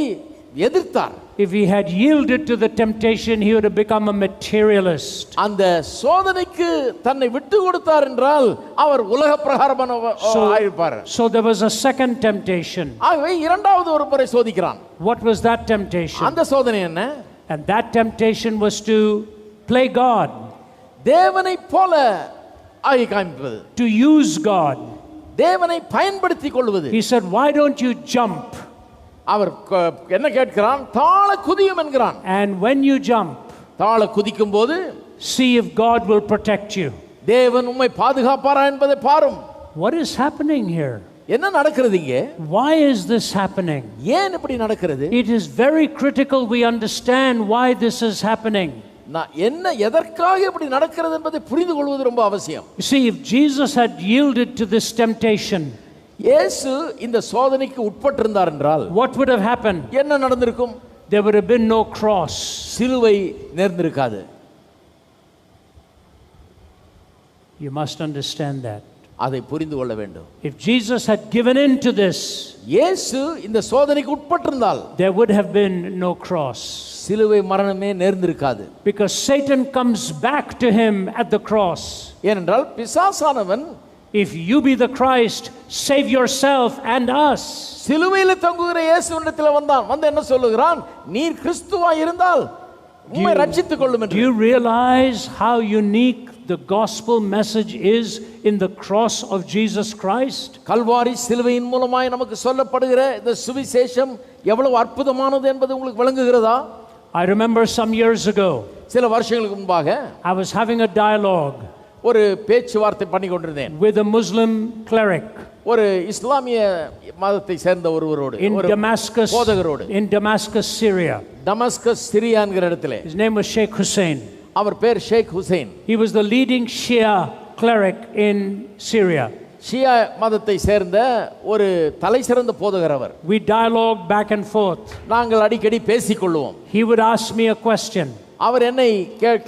Speaker 1: எதிர்த்தார்.
Speaker 2: If he had yielded to the temptation, he would have become a materialist.
Speaker 1: அந்த சோதனைக்கு தன்னை விட்டு கொடுத்தார் என்றால் அவர் உலக பிரகாரமான ஆயிருப்பார்.
Speaker 2: So there was a second temptation.
Speaker 1: ஆகவே இரண்டாவது ஒரு முறை சோதிக்கிறான்.
Speaker 2: What was that temptation?
Speaker 1: அந்த சோதனை என்ன?
Speaker 2: And that temptation was to play God.
Speaker 1: தேவனை போல ஆகி காண்பிப்பது.
Speaker 2: To use God.
Speaker 1: தேவனை பயன்படுத்திக் கொள்வது.
Speaker 2: He said, why don't you jump?
Speaker 1: அவர் என்ன கேட்கிறான்? தாழ குதியும் என்கிறான்.
Speaker 2: And when you jump,
Speaker 1: தாழ குதிக்கும் போது
Speaker 2: see if God will protect you.
Speaker 1: தேவன் உம்மை பாதுகாப்பாரா என்பதை பாரும்.
Speaker 2: What is happening here?
Speaker 1: என்ன நடக்கிறது இங்கே?
Speaker 2: Why is this happening?
Speaker 1: ஏன் இப்படி நடக்கிறது?
Speaker 2: It is very critical we understand why this is happening.
Speaker 1: என்ன எதற்காக இப்படி நடக்கிறது என்பதை புரிந்து கொள்வது ரொம்ப அவசியம்.
Speaker 2: You see, if Jesus had yielded to this temptation,
Speaker 1: இயேசு இந்த சோதனைக்கு உட்பட்டிருந்தார் என்றால்
Speaker 2: what would have happened?
Speaker 1: என்ன நடந்திருக்கும்?
Speaker 2: There would have been no cross.
Speaker 1: சிலுவை நேர்ந்திருக்காது.
Speaker 2: You must understand that.
Speaker 1: அதை புரிந்து கொள்ள வேண்டும்.
Speaker 2: If Jesus had given in to this,
Speaker 1: இயேசு இந்த சோதனைக்கு உட்பட்டிருந்தால்
Speaker 2: there would have been no cross.
Speaker 1: சிலுவை மரணமே நேர்ந்திருக்காது.
Speaker 2: Because Satan comes back to him at the cross.
Speaker 1: ஏனென்றால் பிசாசானவன்,
Speaker 2: if you be the Christ, save yourself and us.
Speaker 1: சிலுவையில தொங்குகிற இயேசுவிடத்தில் வந்து என்ன சொல்லுகிறான்? நீர் கிறிஸ்துவாய் இருந்தால் உம்மை ரட்சித்துக் கொள்ளும் என்று.
Speaker 2: Do you realize how unique the gospel message is in the cross of Jesus Christ?
Speaker 1: Kalvari சிலுவையின் மூலமாய் நமக்கு சொல்லப்படுகிற இந்த சுவிசேஷம் எவ்வளவு அற்புதமானது என்பது உங்களுக்கு விளங்குகிறதா?
Speaker 2: I remember some years ago,
Speaker 1: சில வருஷங்களுக்கு முன்பாக
Speaker 2: I was having a dialogue
Speaker 1: ஒரு பேச்சுவார்த்தை பண்ணி கொண்டிருந்தேன்
Speaker 2: with a Muslim cleric.
Speaker 1: ஒரு இஸ்லாமிய மதத்தை சேர்ந்த ஒருவரோடு, ஒரு போதகரோடு,
Speaker 2: in Damascus, Syria.
Speaker 1: டமாஸ்கஸ் சிரியாங்கிற இடத்திலே.
Speaker 2: His name was Sheikh Hussein.
Speaker 1: அவர் பேர் ஷேக் Hussain.
Speaker 2: He was the leading Shia cleric in Syria.
Speaker 1: ஷியா மதத்தை சேர்ந்த ஒரு தலை சிறந்த போதகர் அவர்.
Speaker 2: We dialogued back and forth.
Speaker 1: நாங்கள் அடிக்கடி பேசிக்கொள்வோம்.
Speaker 2: He would ask me a question.
Speaker 1: அவர் என்னை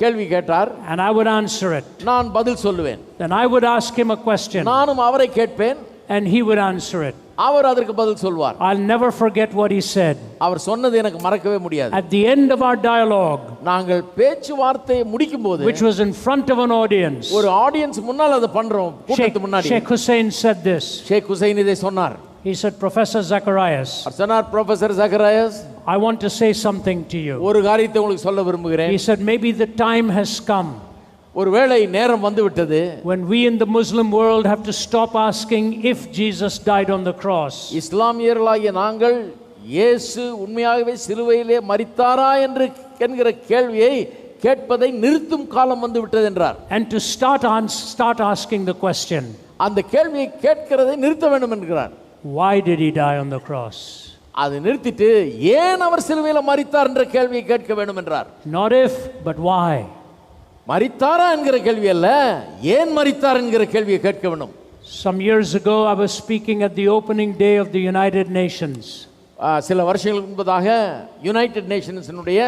Speaker 1: கேள்வி கேட்டார்,
Speaker 2: and I would answer it.
Speaker 1: நான் பதில் சொல்லுவேன்.
Speaker 2: Then I would ask him a question.
Speaker 1: நானும் அவரை கேட்பேன்,
Speaker 2: and he would answer it.
Speaker 1: அவர் அதற்கு பதில் சொல்வார்.
Speaker 2: I'll never forget what he said.
Speaker 1: அவர் சொன்னது எனக்கு மறக்கவே முடியாது.
Speaker 2: At the end of our dialogue,
Speaker 1: நாங்கள் பேச்சுவார்த்தையை முடிக்கும்போது,
Speaker 2: which was in front of an audience,
Speaker 1: ஒரு ஆடியன்ஸ் முன்னால் அதை பண்றோம், கூட்டத்துக்கு முன்னாடி,
Speaker 2: Sheikh Hussein said this.
Speaker 1: ஷேக் ஹுசைன் இதை சொன்னார்.
Speaker 2: He said, Professor Zacharais,
Speaker 1: சொன்னார், professor ஜக்கராயஸ்,
Speaker 2: I want to say something to you.
Speaker 1: ஒரு காரியத்தை உங்களுக்கு சொல்ல விரும்புகிறேன்.
Speaker 2: He said, maybe the time has come
Speaker 1: ஒருவேளை நேரம் வந்து விட்டது,
Speaker 2: when we in the Muslim world have to stop asking if Jesus died on the cross.
Speaker 1: இஸ்லாமியர்களாகிய நாங்கள் இயேசு உண்மையாகவே சிலுவையிலே மரித்தாரா என்று என்கிற கேள்வியை கேட்பதை நிறுத்தும் காலம் வந்து விட்டது என்றார்.
Speaker 2: And to start asking the question,
Speaker 1: அந்த கேள்வியை கேட்கிறதை நிறுத்த வேண்டும் என்கிறார்.
Speaker 2: why did he die on the cross?
Speaker 1: அதை நிறுத்திட்டு ஏன் அவர் சிலுவையில் மரித்தார் என்ற கேள்வியை கேட்க வேண்டும் என்றார்.
Speaker 2: Not if, but why.
Speaker 1: மரித்தாரா என்கிற கேள்வி அல்ல, ஏன் மரித்தார் என்கிற கேள்வியை கேட்க வேண்டும்.
Speaker 2: Some years ago I was speaking at the opening day of the United Nations.
Speaker 1: சில வருஷங்களுக்கு முன்பதாக யுனைடெட் நேஷன்ஸ்னுடைய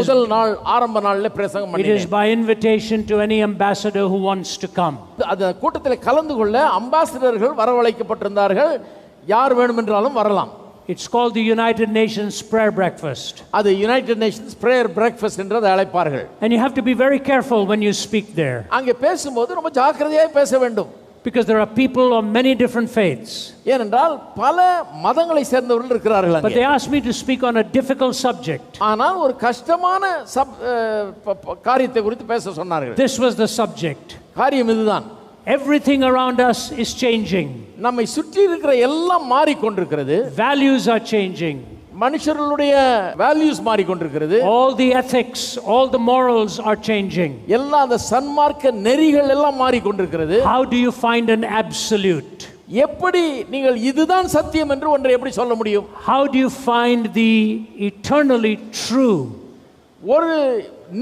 Speaker 1: முதல் நாள் ஆரம்ப நாளில் பிரசங்கம் பண்ணினேன்.
Speaker 2: It is by invitation to any ambassador who wants to come.
Speaker 1: அந்த கூட்டத்தில் கலந்து கொள்ள அம்பாசிடர்கள் வரவழைக்கப்பட்டிருந்தார்கள். யார் வேண்டுமென்றாலும் வரலாம்.
Speaker 2: It's called the United Nations Prayer Breakfast.
Speaker 1: அது United Nations Prayer Breakfast என்று அழைப்பார்கள்.
Speaker 2: And you have to be very careful when you speak there.
Speaker 1: அங்கே பேசும்போது ரொம்ப ஜாக்கிரதையாக பேச வேண்டும்.
Speaker 2: Because there are people of many different faiths.
Speaker 1: ஏனென்றால் பல மதங்களை சேர்ந்தவர்கள் இருக்கிறார்கள் அங்கே.
Speaker 2: But they asked me to speak on a difficult subject.
Speaker 1: ஆனால் ஒரு கஷ்டமான காரியத்தை குறித்து பேச சொன்னார்கள்.
Speaker 2: This was the subject.
Speaker 1: காரியம் இதுதான்.
Speaker 2: Everything around us is changing.
Speaker 1: நம்மை சுற்றி இருக்கிற எல்லாம் மாறிக்கொண்டிருக்கிறது.
Speaker 2: Values are changing.
Speaker 1: மனுஷர்களுடைய values மாறிக்கொண்டிருக்கிறது.
Speaker 2: All the ethics, all the morals are changing.
Speaker 1: எல்லா அந்த சன்மார்க்க நெறிகள் எல்லாம் மாறிக்கொண்டிருக்கிறது.
Speaker 2: How do you find an absolute?
Speaker 1: எப்படி நீங்கள் இதுதான் சத்தியம் என்று ஒன்றை எப்படி சொல்ல முடியும்?
Speaker 2: How do you find the eternally true?
Speaker 1: ஒரு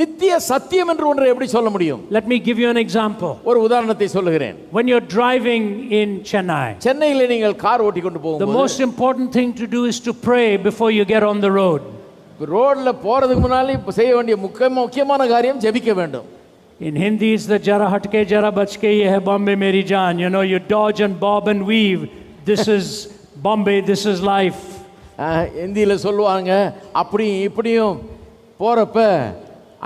Speaker 1: நித்திய சத்தியம் என்று ஒன்றை எப்படி சொல்ல முடியும்?
Speaker 2: Let me give you an example.
Speaker 1: ஒரு உதாரணத்தை சொல்லுகிறேன்.
Speaker 2: When you're driving in Chennai,
Speaker 1: சென்னையிலே நீங்கள் கார் ஓட்டிக்கொண்டு போகும்போது,
Speaker 2: the most important thing to do is to pray before you get on the road.
Speaker 1: ரோட்ல போறதுக்கு முன்னாடி செய்ய வேண்டிய முக்கியமான காரியம் ஜெபிக்க வேண்டும்.
Speaker 2: In Hindi it's the jara hatke jara bachke ye hai Bombay meri jaan. You know, you dodge and bob and weave. This is Bombay, this is life.
Speaker 1: ஹிந்தியில சொல்லுவாங்க, அப்படி இப்படியும் போறப்ப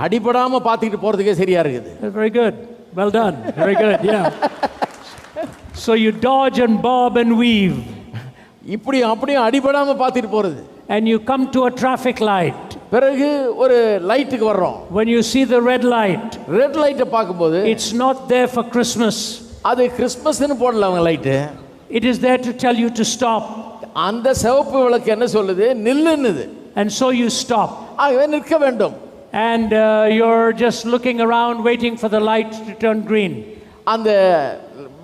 Speaker 1: அடிபடாம பாத்துக்கிட்டு போறதுக்கே சரியா இருக்குது.
Speaker 2: Very good. Well done. Very good. Yeah. So you dodge and bob and weave.
Speaker 1: இப்படி அப்படியே அடிபடாம பாத்துட்டு போறது.
Speaker 2: And you come to a traffic light.
Speaker 1: பிறகு ஒரு லைட்டுக்கு வர்றோம்.
Speaker 2: When you see the red light,
Speaker 1: red லைட்டை பார்க்கும்போது,
Speaker 2: it's not there for Christmas.
Speaker 1: அது கிறிஸ்மஸ்னு போடல அவங்க light.
Speaker 2: It is there to tell you to stop.
Speaker 1: அந்த சிவப்பு விளக்கு என்ன சொல்லுது? நில்லுன்னுது.
Speaker 2: And so you stop.
Speaker 1: ஆகவே நிற்க வேண்டும்.
Speaker 2: And you're just looking around waiting for the light to turn green.
Speaker 1: அந்த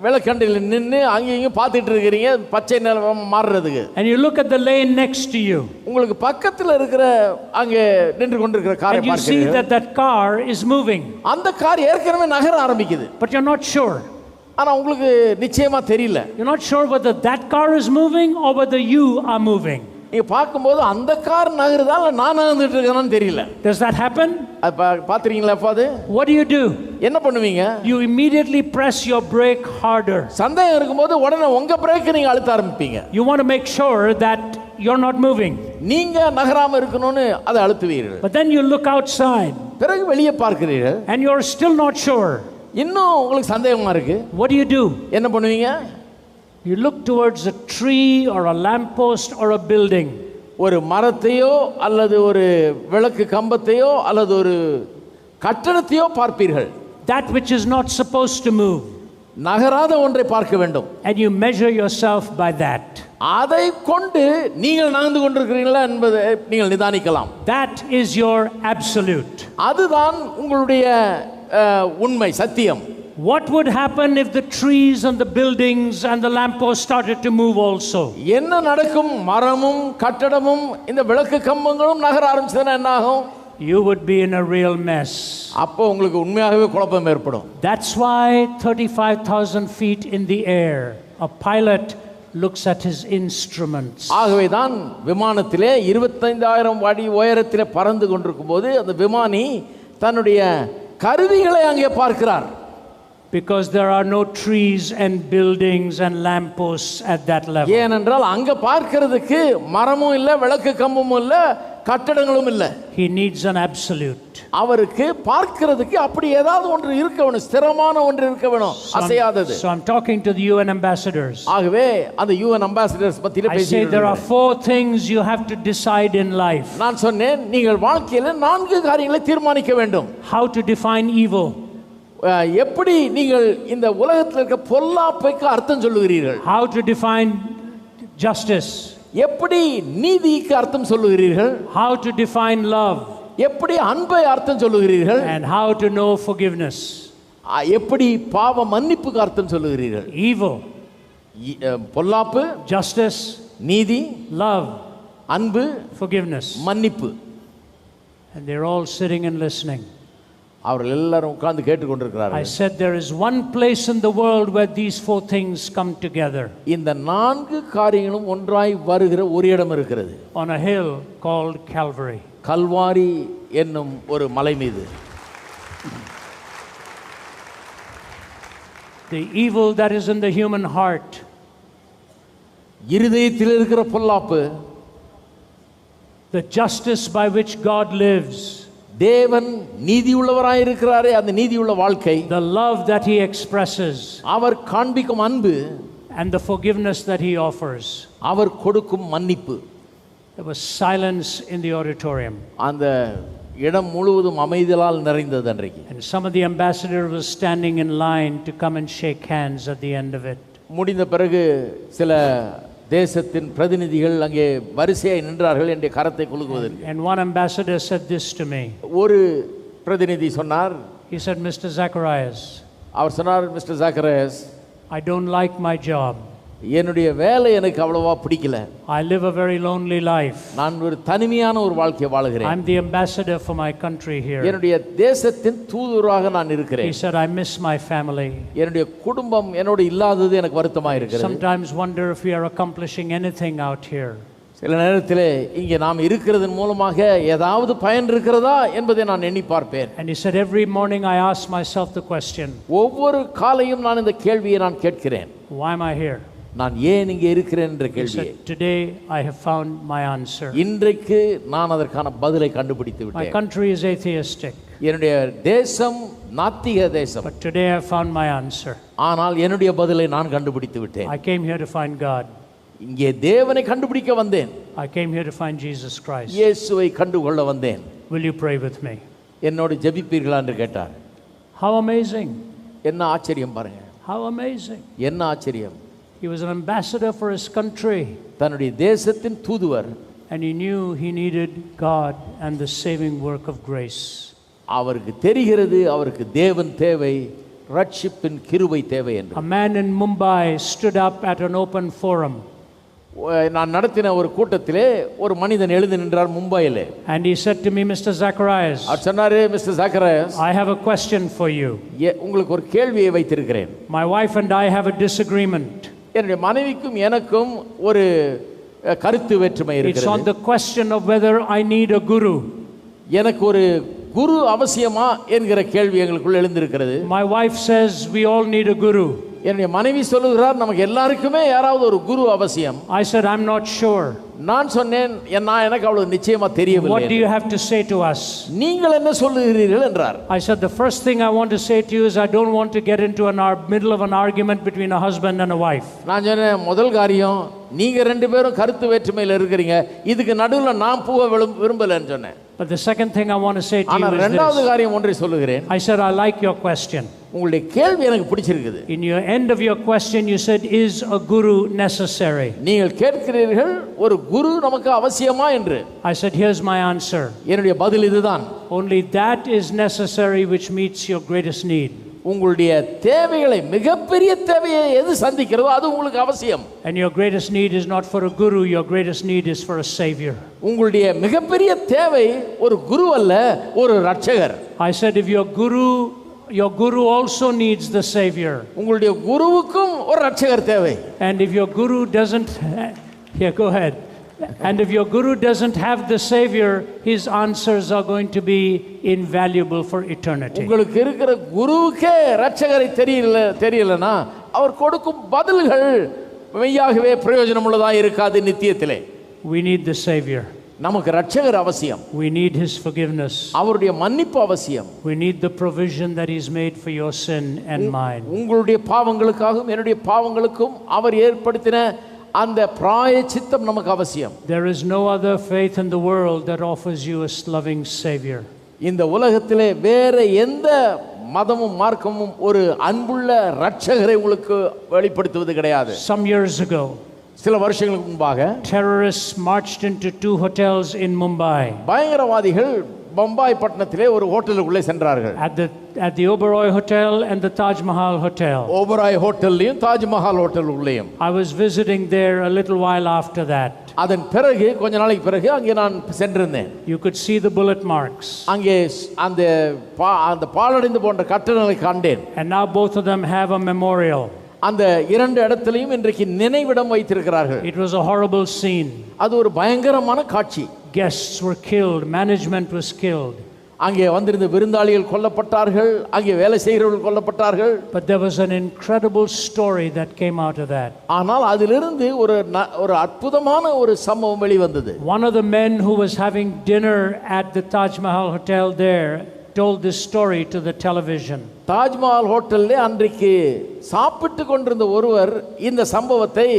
Speaker 1: விளக்கண்டில நின்னு அங்கேயும் பார்த்துட்டு இருக்கீங்க பச்சை நிறம் மாறுறதுக்கு.
Speaker 2: And you look at the lane next to you.
Speaker 1: உங்களுக்கு பக்கத்துல இருக்கிற அங்கே நின்று கொண்டிருக்கிற காரை
Speaker 2: பார்க்கிறீங்க. And you see that car is moving. அந்த கார் ஏற்கனவே நகர ஆரம்பிக்குது. But you're not sure.
Speaker 1: ஆனா உங்களுக்கு நிச்சயமா தெரியல.
Speaker 2: You're not sure whether that car is moving or whether you are moving.
Speaker 1: நீங்க பாக்கும்போது அந்த கார் நகருதா இல்ல நான் நகர்ந்துட்டு இருக்கேனான்னு தெரியல.
Speaker 2: Does that happen?
Speaker 1: பாத்துறீங்களா அப்ப அது?
Speaker 2: What do you do?
Speaker 1: என்ன பண்ணுவீங்க?
Speaker 2: You immediately press your brake harder.
Speaker 1: சந்தேகம் இருக்கும்போது உடனே உங்க பிரேக் நீங்க அழுத்த ஆரம்பிப்பீங்க.
Speaker 2: You want to make sure that you're not moving.
Speaker 1: நீங்க நகராம இருக்கணும்னு அதை அழுத்துவீர்கள்.
Speaker 2: But then you look outside.
Speaker 1: பிறகு வெளியே பார்க்கிறீர்கள்.
Speaker 2: And you're still not sure.
Speaker 1: இன்னும் உங்களுக்கு சந்தேகமா இருக்கு.
Speaker 2: What do you do?
Speaker 1: என்ன பண்ணுவீங்க?
Speaker 2: You look towards a tree or a lamppost or a building.
Speaker 1: ஒரு மரத்தையோ அல்லது ஒரு விளக்கு கம்பத்தையோ அல்லது ஒரு கட்டடத்தையோ பார்ப்பீர்கள்.
Speaker 2: That which is not supposed to move.
Speaker 1: நகராத ஒன்றை பார்க்க வேண்டும்.
Speaker 2: And you measure yourself by that.
Speaker 1: அதை கொண்டு நீங்கள் நகர்ந்து கொண்டிருக்கிறீர்களா என்பதை நீங்கள் நிதானிக்கலாம்.
Speaker 2: That is your absolute.
Speaker 1: அதுதான் உங்களுடைய உண்மை சத்தியம்.
Speaker 2: What would happen if the trees and the buildings and the lampposts started to move also?
Speaker 1: என்ன நடக்கும்? மரமும் கட்டடமும் இந்த விளக்கு கம்பங்களும் நகர ஆரம்பிச்சதுன்னா என்ன ஆகும்?
Speaker 2: You would be in a real mess.
Speaker 1: அப்போ உங்களுக்கு உண்மையாகவே குழப்பம் ஏற்படும்.
Speaker 2: That's why 35,000 feet in the air, a pilot looks at his instruments.
Speaker 1: ஆகவே தான் விமானத்திலே 25,000 அடி உயரத்திலே பறந்து கொண்டிருக்கும் போது அந்த விமானி தன்னுடைய கருவிகளை அங்கே பார்க்கிறார்.
Speaker 2: Because there are no trees and buildings and lampposts at that level.
Speaker 1: ஏனென்றால் அங்க பார்க்கிறதுக்கு மரமும் இல்ல, விளக்கு கம்பமும் இல்ல, கட்டடங்களும் இல்ல.
Speaker 2: He needs an absolute.
Speaker 1: அவருக்கு பார்க்கிறதுக்கு அப்படி ஏதாவது ஒன்று இருக்க வேணும், ஸ்திரமான ஒன்று இருக்க வேணும், அசையாதது.
Speaker 2: So I'm talking to the UN ambassadors.
Speaker 1: ஆகவே அந்த UN ambassadors பத்தியே பேசிட்டு
Speaker 2: I say there are 4 things you have to decide in life.
Speaker 1: நான் சொன்னேன், நீங்கள் வாழ்க்கையில 4 காரியங்களை தீர்மானிக்க வேண்டும்.
Speaker 2: How to define evil.
Speaker 1: எப்படி நீங்கள் இந்த உலகத்தில் இருக்க பொல்லாப்புக்கு அர்த்தம் சொல்லுகிறீர்கள்?
Speaker 2: How to define justice.
Speaker 1: எப்படி நீதிக்கு அர்த்தம் சொல்லுகிறீர்கள்?
Speaker 2: How to define love.
Speaker 1: எப்படி அன்பை அர்த்தம் சொல்லுகிறீர்கள்?
Speaker 2: And how to know forgiveness.
Speaker 1: எப்படி பாவ மன்னிப்புக்கு அர்த்தம் சொல்லுகிறீர்கள்?
Speaker 2: Evil,
Speaker 1: பொல்லாப்பு,
Speaker 2: justice,
Speaker 1: நீதி,
Speaker 2: love,
Speaker 1: அன்பு,
Speaker 2: forgiveness.
Speaker 1: மன்னிப்பு.
Speaker 2: And they're all sitting and listening.
Speaker 1: அவர்கள் எல்லாரும் உட்கார்ந்து கேட்டுக்கொண்டிருக்கிறார்கள்.
Speaker 2: I said there is one place in the world where these 4 things come together.
Speaker 1: இந்த 4 காரியங்களும் ஒன்றாய் வருகிற ஒரு இடம் இருக்கிறது.
Speaker 2: On a hill called Calvary.
Speaker 1: Kalvari என்னும் ஒரு மலை மீது.
Speaker 2: The evil that is in the human heart.
Speaker 1: இருதயத்தில் இருக்கிற பொல்லாப்பு.
Speaker 2: The justice by which God lives.
Speaker 1: தேவன் நீதியுள்ளவராய் இருக்கிறாரே, அந்த நீதியுள்ள வாழ்க்கை.
Speaker 2: The love that he expresses.
Speaker 1: அவர் காண்பிக்கும் அன்பு.
Speaker 2: And the forgiveness that he offers.
Speaker 1: அவர் கொடுக்கும் மன்னிப்பு.
Speaker 2: There was silence in the auditorium.
Speaker 1: அந்த இடம் முழுவதும் அமைதியால் நிறைந்தது அன்றைக்கு.
Speaker 2: And some of the ambassadors were standing in line to come and shake hands at the end of it.
Speaker 1: முடிந்த பிறகு சில தேசத்தின் பிரதிநிதிகள் அங்கே வரிசையாய் நின்றார்கள் என்னுடைய கரத்தை குலுக்குவதற்கு.
Speaker 2: And one ambassador said this to me.
Speaker 1: ஒரு பிரதிநிதி சொன்னார்.
Speaker 2: He said, Mr. Zacharais.
Speaker 1: அவர் சொன்னார், mister ஜாக்கரைஸ்,
Speaker 2: I don't like my job.
Speaker 1: என்னுடைய வேலை எனக்கு அவ்வளவா பிடிக்கல.
Speaker 2: I live a very lonely life.
Speaker 1: நான் ஒரு தனிமையான ஒரு வாழ்க்கை வாழுகிறேன்.
Speaker 2: I'm the ambassador for my country here.
Speaker 1: என்னுடைய தேசத்தின் தூதுவராக நான் இருக்கிறேன்.
Speaker 2: He said, I miss my family.
Speaker 1: என்னுடைய குடும்பம் என்னோட இல்லாதது எனக்கு வருத்தமா இருக்கிறது.
Speaker 2: Sometimes wonder if we are accomplishing anything out here.
Speaker 1: சில நேரத்திலே இங்கே நாம் இருக்கிறதன் மூலமாக ஏதாவது பயன் இருக்கிறதா என்பதை நான் எண்ணி பார்ப்பேன்.
Speaker 2: And he said, every morning I ask myself the question.
Speaker 1: ஒவ்வொரு காலையும் நான் இந்த கேள்வியை நான் கேட்கிறேன்.
Speaker 2: Why am I here?
Speaker 1: நான் ஏன் இங்கே இருக்கிறேன் என்ற கேள்வியை.
Speaker 2: Today I have found my answer.
Speaker 1: இன்றைக்கு நான் அதற்கான பதிலை கண்டுபிடித்து
Speaker 2: My
Speaker 1: விட்டேன்.
Speaker 2: country is atheistic.
Speaker 1: என்னுடைய தேசம் நாத்திக தேசம்.
Speaker 2: But today I found my answer.
Speaker 1: ஆனால் என்னுடைய பதிலை நான் கண்டுபிடித்து விட்டேன்.
Speaker 2: I came here to find God.
Speaker 1: இங்கே தேவனை கண்டுபிடிக்க வந்தேன்.
Speaker 2: I came here to find Jesus Christ.
Speaker 1: இயேசுவை கண்டுகொள்ள வந்தேன்.
Speaker 2: Will you pray with me?
Speaker 1: என்னோடு ஜெபிப்பீர்களா என்று கேட்டார்.
Speaker 2: How amazing.
Speaker 1: என்ன ஆச்சரியம் பாருங்க.
Speaker 2: How amazing.
Speaker 1: என்ன ஆச்சரியம்.
Speaker 2: He was an ambassador for his country.
Speaker 1: தன்னுடைய தேசத்தின் தூதுவர்.
Speaker 2: And he knew he needed God and the saving work of grace.
Speaker 1: அவருக்கு தெரிகிறது அவருக்கு தேவன் தேவை, ரட்சிப்பின் கிருபை தேவை என்று.
Speaker 2: A man in Mumbai stood up at an open forum.
Speaker 1: நான் நடத்தின ஒரு கூட்டத்திலே ஒரு மனிதன் எழுந்து நின்றார் மும்பையிலே.
Speaker 2: And he said to me, Mr. Zacharais,
Speaker 1: அவர் சொன்னாரு, mister ஜாக்கரைஸ்,
Speaker 2: I have a question for you.
Speaker 1: உங்களுக்கு ஒரு கேள்வியை வைத்திருக்கிறேன்.
Speaker 2: My wife and I have a disagreement.
Speaker 1: என்னுடைய மனைவிக்கும் எனக்கும் ஒரு கருத்து வேற்றுமை இருக்கிறது.
Speaker 2: It's on the question of whether I need a guru.
Speaker 1: எனக்கு ஒரு குரு அவசியமா என்கிற கேள்வி எங்களுக்குள்ள எழுந்திருக்கிறது.
Speaker 2: My wife says we all need a guru.
Speaker 1: என்னுடைய மனைவி சொல்லுகிறார், நமக்கு எல்லாருக்குமே யாராவது ஒரு குரு அவசியம்.
Speaker 2: I said, I'm not sure.
Speaker 1: நான் சொன்னேன், எனக்கு அவ்வளவு நிச்சயமா தெரியவில்லை.
Speaker 2: What do you have to say to us?
Speaker 1: நீங்கள் என்ன சொல்லுகிறீர்கள் என்றார்.
Speaker 2: I said, the first thing I want to say to you is I don't want to get into an middle of an argument between a husband and a wife.
Speaker 1: நான் சொன்னேன், முதல் காரியம், நீங்க ரெண்டு பேரும் கருத்து வேற்றுமையில் இருக்கிறீங்க, இதுக்கு நடுவுல நான் போக விரும்பலன்னு சொன்னேன்.
Speaker 2: But the second thing I want to say to you is
Speaker 1: இரண்டாவது
Speaker 2: this.
Speaker 1: காரியம் ஒன்றை சொல்லுகிறேன்.
Speaker 2: I said, I like your question.
Speaker 1: உங்களுடைய கேள்வி எனக்கு பிடிச்சிருக்குது.
Speaker 2: In your end of your question you said, is a guru necessary?
Speaker 1: நீங்கள் கேட்கிறீர்கள், ஒரு குரு நமக்கு அவசியமா என்று.
Speaker 2: I said, here's my answer.
Speaker 1: என்னுடைய பதில் இதுதான்.
Speaker 2: Only that is necessary which meets your greatest need.
Speaker 1: உங்களுடைய தேவைகளை, மிகப்பெரிய தேவையை எது சந்திக்கிறதோ அது உங்களுக்கு அவசியம்.
Speaker 2: And your greatest need is not for a guru, your greatest need is for a savior.
Speaker 1: உங்களுடைய மிகப்பெரிய தேவை ஒரு குரு அல்ல, ஒரு ரட்சகர்.
Speaker 2: I said if your guru also needs the savior.
Speaker 1: உங்களுடைய குருவுக்கும் ஒரு ரட்சகர் தேவை.
Speaker 2: And if your guru doesn't go ahead. And if your guru doesn't have the savior, his answers are going to be invaluable for eternity.
Speaker 1: உங்களுக்கு இருக்கிற குருவுக்கே ரட்சகரை தெரியலனா அவர் கொடுக்கும் பதில்கள் மெய்யாகவே பிரயோஜனமுள்ளதா இருக்காது நித்தியத்திலே.
Speaker 2: We need the savior.
Speaker 1: நமக்கு ரட்சகர் அவசியம்.
Speaker 2: We need his forgiveness.
Speaker 1: அவருடைய மன்னிப்பு அவசியம்.
Speaker 2: We need the provision that he's made for your sin and mine.
Speaker 1: உங்களுடைய பாவங்களுக்காகவும் என்னுடைய பாவங்களுக்கும் அவர் ஏற்படுத்தின அந்த பிராயச்சித்தம் நமக்கு அவசியம்.
Speaker 2: There is no other faith in the world that offers you a loving savior.
Speaker 1: இந்த உலகத்திலே வேற எந்த மதமும் மார்க்கமும் ஒரு அன்புள்ள ரட்சகரை உங்களுக்கு வெளிப்படுத்துவது கிடையாது.
Speaker 2: Some years ago,
Speaker 1: சில வருஷங்களுக்கு முன்பாக
Speaker 2: terrorists marched into 2 hotels in Mumbai.
Speaker 1: பயங்கரவாதிகள் பம்பாய் பட்டணத்திலே ஒரு ஹோட்டலுக்குள்ளே சென்றார்கள்.
Speaker 2: At the Oberoi Hotel and the Taj Mahal Hotel.
Speaker 1: Oberoi ஹோட்டல்லையும் தாஜ் மஹால் ஹோட்டல் உள்ளேயும்.
Speaker 2: I was visiting there a little while after that.
Speaker 1: அதன் பிறகு கொஞ்ச நாளைக்கு பிறகு அங்கே நான் சென்றிருந்தேன்.
Speaker 2: You could see the bullet marks.
Speaker 1: அங்கே அந்த பாழடைந்து போன்ற கட்டடங்களை கண்டேன்.
Speaker 2: And now both of them have a memorial.
Speaker 1: அந்த இரண்டு இடத்திலையும் இன்றைக்கு நினைவிடம் வைத்திருக்கிறார்கள்.
Speaker 2: It was a horrible scene.
Speaker 1: அது ஒரு பயங்கரமான காட்சி.
Speaker 2: Guests were killed, management was killed.
Speaker 1: அங்கே வந்திருந்த விருந்தாளிகள் கொல்லப்பட்டார்கள், அங்கே வேலை செய்கிறவர்கள் கொல்லப்பட்டார்கள்.
Speaker 2: But there was an incredible story that came out of that.
Speaker 1: ஆனால் அதிலிருந்து ஒரு அற்புதமான ஒரு சம்பவம் வெளிவந்தது.
Speaker 2: One of the men who was having dinner at the Taj Mahal Hotel there told this story to the television.
Speaker 1: Taj Mahal ஹோட்டல்ல அன்றைக்கு சாப்பிட்டு கொண்டிருந்த ஒருவர் இந்த சம்பவத்தை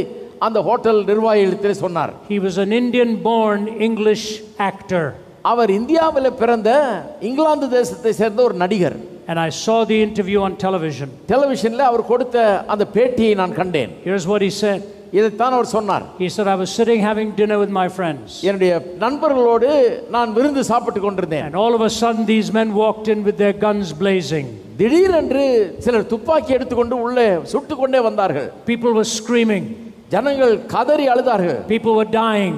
Speaker 1: அந்த ஹோட்டல் நிர்வாகிகளிடத்தில் சொன்னார்.
Speaker 2: He was an Indian born English actor.
Speaker 1: அவர் இந்தியாவில் பிறந்த இங்கிலாந்து தேசத்தை சேர்ந்த ஒரு நடிகர்.
Speaker 2: And I saw the interview on television.
Speaker 1: டெலிவிஷன்ல அவர் கொடுத்த அந்த பேட்டியை நான் கண்டேன்.
Speaker 2: Here's what he said.
Speaker 1: இதைத்தான் அவர் சொன்னார்.
Speaker 2: He said, I was sitting having dinner with my friends.
Speaker 1: என்னுடைய நண்பர்களோடு நான் விருந்து சாப்பிட்டு கொண்டிருந்தேன்.
Speaker 2: And all of a sudden these men walked in with their guns blazing.
Speaker 1: திடீரென்று சிலர் துப்பாக்கி எடுத்துக்கொண்டு உள்ளே சுட்டுக் கொண்டே வந்தார்கள்.
Speaker 2: People were screaming.
Speaker 1: ஜனங்கள் கதறி அழுதார்கள்.
Speaker 2: People were dying.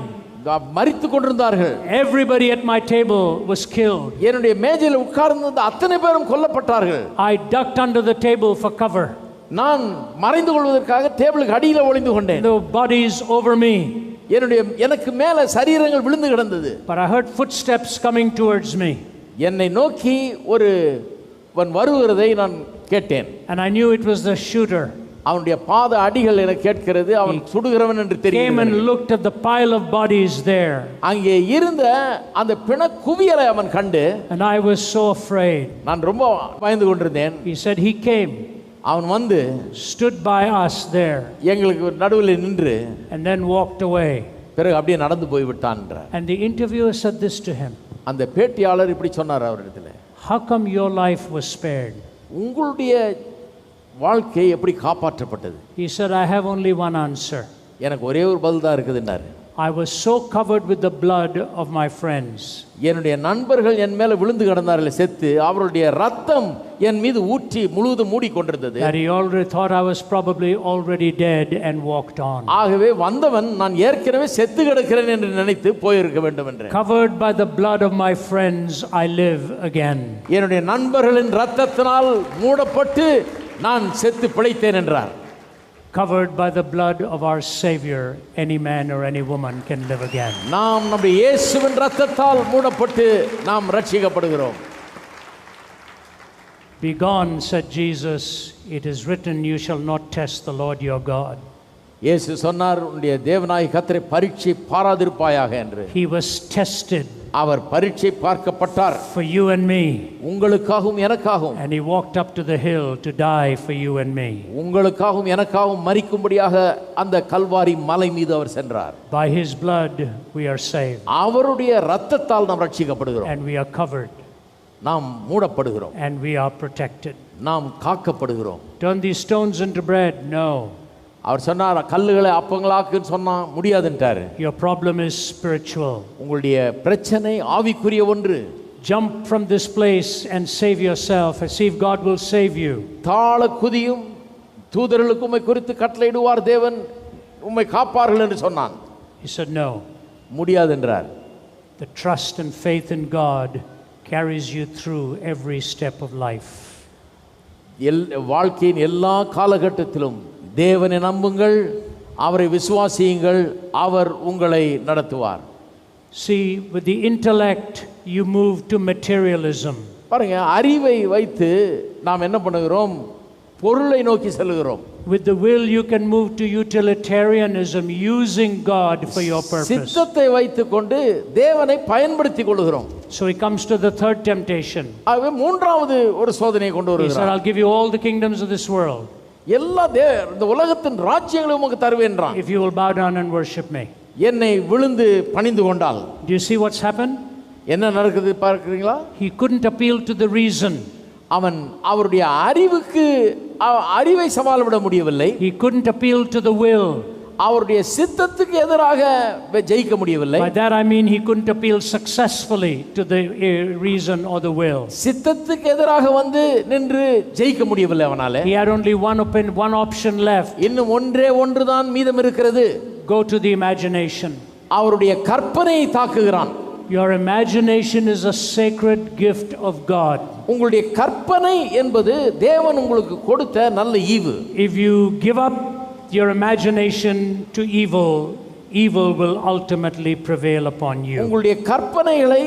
Speaker 1: மரித்து கொண்டிருந்தார்கள்.
Speaker 2: Everybody at my table was killed.
Speaker 1: என்னுடைய மேஜையில் உட்கார்ந்திருந்த அத்தனை பேரும் கொல்லப்பட்டார்கள்.
Speaker 2: I ducked under the table for cover.
Speaker 1: நான் மறைந்து கொள்வதற்காக டேபிளுக்கு அடியில ஒளிந்து கொண்டேன்.
Speaker 2: The bodies over me.
Speaker 1: எனக்கு மேல சரீரங்கள் விழுந்து கிடந்தது.
Speaker 2: But I heard footsteps coming towards me.
Speaker 1: என்னை நோக்கி ஒருவன் வருகிறதை நான் கேட்டேன்.
Speaker 2: And I knew it was the shooter.
Speaker 1: அவனுடைய பாத அடிகள் எனக்கு கேட்கிறது. அவன் சுடுகிறவன் என்று தெரியும்.
Speaker 2: Came and looked at the pile of bodies there.
Speaker 1: அங்கே இருந்த அந்த பிண குவியலை அவன் கண்டு.
Speaker 2: And I was so afraid.
Speaker 1: நான் ரொம்ப பயந்து கொண்டிருந்தேன்.
Speaker 2: He said he came.
Speaker 1: அவன் வந்து
Speaker 2: stood by us there.
Speaker 1: எங்களுக்கு நடுவில் நின்று
Speaker 2: and then walked away.
Speaker 1: பிறகு அப்படியே நடந்து போய் விட்டான் என்றார்.
Speaker 2: And the interviewer said this to him.
Speaker 1: அந்த பேட்டியாளர் இப்படி சொன்னார் அவரிடத்தில்.
Speaker 2: How come your life was spared?
Speaker 1: உங்களுடைய வாழ்க்கை எப்படி காப்பாற்றப்பட்டது?
Speaker 2: He said, I have only one answer.
Speaker 1: எனக்கு ஒரே ஒரு பதில் தான் இருக்குதுன்னாரு.
Speaker 2: I was so covered with the blood of my friends.
Speaker 1: என்னுடைய நண்பர்கள் என் மேல விழுந்து கிடந்தார்கள் செத்து, அவருடைய ரத்தம் என் மீது ஊற்றி முழுவதும் மூடி கொண்டிருந்தது.
Speaker 2: That he already thought I was probably already dead and walked on.
Speaker 1: ஆகவே வந்தவன் நான் ஏற்கனவே செத்து கிடக்கிறேன் என்று நினைத்து போயிருக்க வேண்டும் என்று.
Speaker 2: Covered by the blood of my friends I live again.
Speaker 1: என்னுடைய நண்பர்களின் ரத்தத்தினால் மூடப்பட்டு நான் செத்து பிழைத்தேன் என்றார்.
Speaker 2: Covered by the blood of our Savior, any man or any woman can live again.
Speaker 1: நாம் நம்முடைய இயேசுவின் இரத்தத்தால் மூடப்பட்டு நாம் ரட்சிக்கப்படுகிறோம்.
Speaker 2: Be gone, said Jesus. It is written, you shall not test the Lord your God.
Speaker 1: இயேசு சொன்னார், உன்னுடைய தேவனாகிய கர்த்தரை பரீட்சை பாராதிருப்பாயாக என்று.
Speaker 2: He was tested.
Speaker 1: அவர் பரீட்சை பார்க்கப்பட்டார்.
Speaker 2: For you and me.
Speaker 1: உங்களுக்காகவும் எனக்காகவும்.
Speaker 2: And he walked up to the hill to die for you and me.
Speaker 1: உங்களுக்காகவும் எனக்காகவும் மரிக்கும்படியாக அந்த கல்வாரி மலை மீது அவர் சென்றார்.
Speaker 2: By his blood we are saved.
Speaker 1: அவருடைய இரத்தத்தால் நாம் ரட்சிக்கப்படுகிறோம்.
Speaker 2: And we are covered.
Speaker 1: நாம் மூடப்படுகிறோம்.
Speaker 2: And we are protected.
Speaker 1: நாம் காக்கப்படுகிறோம்.
Speaker 2: Turn these stones into bread? No.
Speaker 1: அவர் சொன்னார், கல்லுகளை அப்பங்களாக்குன்னு சொன்னா முடியாதுன்றாரு.
Speaker 2: Your problem is spiritual.
Speaker 1: உங்களுடைய பிரச்சனை ஆவிக்குரிய ஒன்று.
Speaker 2: jump from this place and save yourself and see if God will save you.
Speaker 1: தாழ குதியும் தூதர்களுக்கு உம்மை குறித்து கட்டளையிடுவார் தேவன் உம்மை காப்பார்கள் என்று சொன்னான்.
Speaker 2: He said no.
Speaker 1: முடியாது என்றார்.
Speaker 2: The trust and faith in God carries you through every step of life.
Speaker 1: வாழ்க்கையின் எல்லா காலகட்டத்திலும் தேவனை நம்புங்கள், அவரை விசுவாசியுங்கள், அவர் உங்களை நடத்துவார்.
Speaker 2: See, with the intellect you move to materialism.
Speaker 1: பாருங்க, அறிவை வைத்து நாம் என்ன பண்ணுகிறோம்? பொருளை நோக்கி செல்கிறோம்.
Speaker 2: With the will you can move to utilitarianism, using God for your purpose.
Speaker 1: சித்தத்தை வைத்துக்கொண்டு தேவனை பயன்படுத்திக் கொள்கிறோம்.
Speaker 2: So he comes to the third temptation.
Speaker 1: ஆகவே மூன்றாவது ஒரு சோதனையை கொண்டு வருகிறார்.
Speaker 2: He said, I'll give you all the kingdoms of this world.
Speaker 1: எல்லா இந்த உலகத்தின் ராஜ்யங்களை உமக்கு தருவேன் என்றான்.
Speaker 2: If you will bow down and worship me.
Speaker 1: என்னை விழுந்து பணிந்து கொண்டால்.
Speaker 2: Do you see what's happened?
Speaker 1: என்ன நடக்குது பார்க்கிறீங்களா?
Speaker 2: He couldn't appeal to the reason.
Speaker 1: அவன் அவருடைய அறிவை சவால் விட முடியவில்லை.
Speaker 2: He couldn't appeal to the will.
Speaker 1: அவருடைய சித்தத்துக்கு எதிராக ஜெயிக்க முடியவில்லை.
Speaker 2: By that I mean he couldn't appeal successfully to the reason or the will.
Speaker 1: சித்தத்துக்கு எதிராக வந்து நின்று ஜெயிக்க முடியவில்லை அவனால.
Speaker 2: He had only one option left.
Speaker 1: இன்னும் ஒன்றுதான் மீதம் இருக்கிறது.
Speaker 2: Go to the imagination.
Speaker 1: அவருடைய கற்பனையை தாக்குகிறான்.
Speaker 2: Your imagination is a sacred gift of God.
Speaker 1: உங்களுடைய கற்பனை என்பது தேவன் உங்களுக்கு கொடுத்த நல்ல ஈவு.
Speaker 2: If you give up your imagination to evil, evil will ultimately prevail upon you.
Speaker 1: உங்களுடைய கற்பனைகளை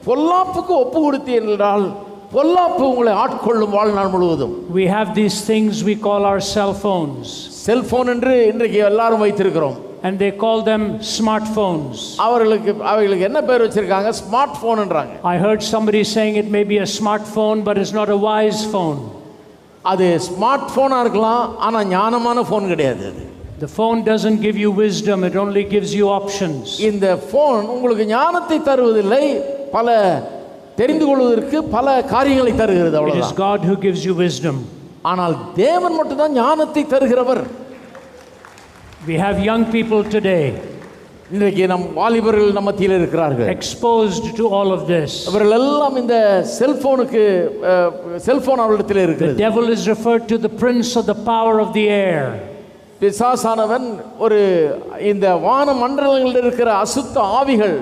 Speaker 1: பொல்லாப்புக்கு ஒப்பு கொடுத்தீர்கள் என்றால் பொல்லாப்பு உங்களை ஆட்கொள்ளும் வாழ்நாள் முழுவதும்.
Speaker 2: We have these things we call our cell phones.
Speaker 1: Cellphone என்று இன்றைக்கு எல்லாரும் வைத்திருக்கிறோம்.
Speaker 2: And they call them smartphones.
Speaker 1: அவர்களுக்கு என்ன பேர் வச்சிருக்காங்க? Smart போன்ன்றாங்க.
Speaker 2: I heard somebody saying it may be a smartphone but it's not a wise phone.
Speaker 1: அது smart போனா இருக்கலாம், ஆனா ஞானமான போன் கிடையாது.
Speaker 2: The phone doesn't give you wisdom, it only gives you options.
Speaker 1: இந்த போன் உங்களுக்கு ஞானத்தை தருவதில்லை, பல தெரிந்து கொள்வதற்கு பல காரியங்களை தருகிறது அவ்வளவுதான்.
Speaker 2: It is God who gives you wisdom.
Speaker 1: ஆனால் தேவன் மட்டும் தான் ஞானத்தை தருகிறவர்.
Speaker 2: We have young people today
Speaker 1: இன்றைக்கு நம் வாலிபர்கள் நம்ம மத்தியில் இருக்கிறார்கள்,
Speaker 2: exposed to all of this.
Speaker 1: அவர்கள் எல்லாம் இந்த செல்போன் அவர்களிடத்தில் இருக்கிறது.
Speaker 2: The devil is referred to the prince of the power of the air.
Speaker 1: பிசாசானவன் ஒரு இந்த வான மண்டலங்களில் இருக்கிற அசுத்த ஆவிகள்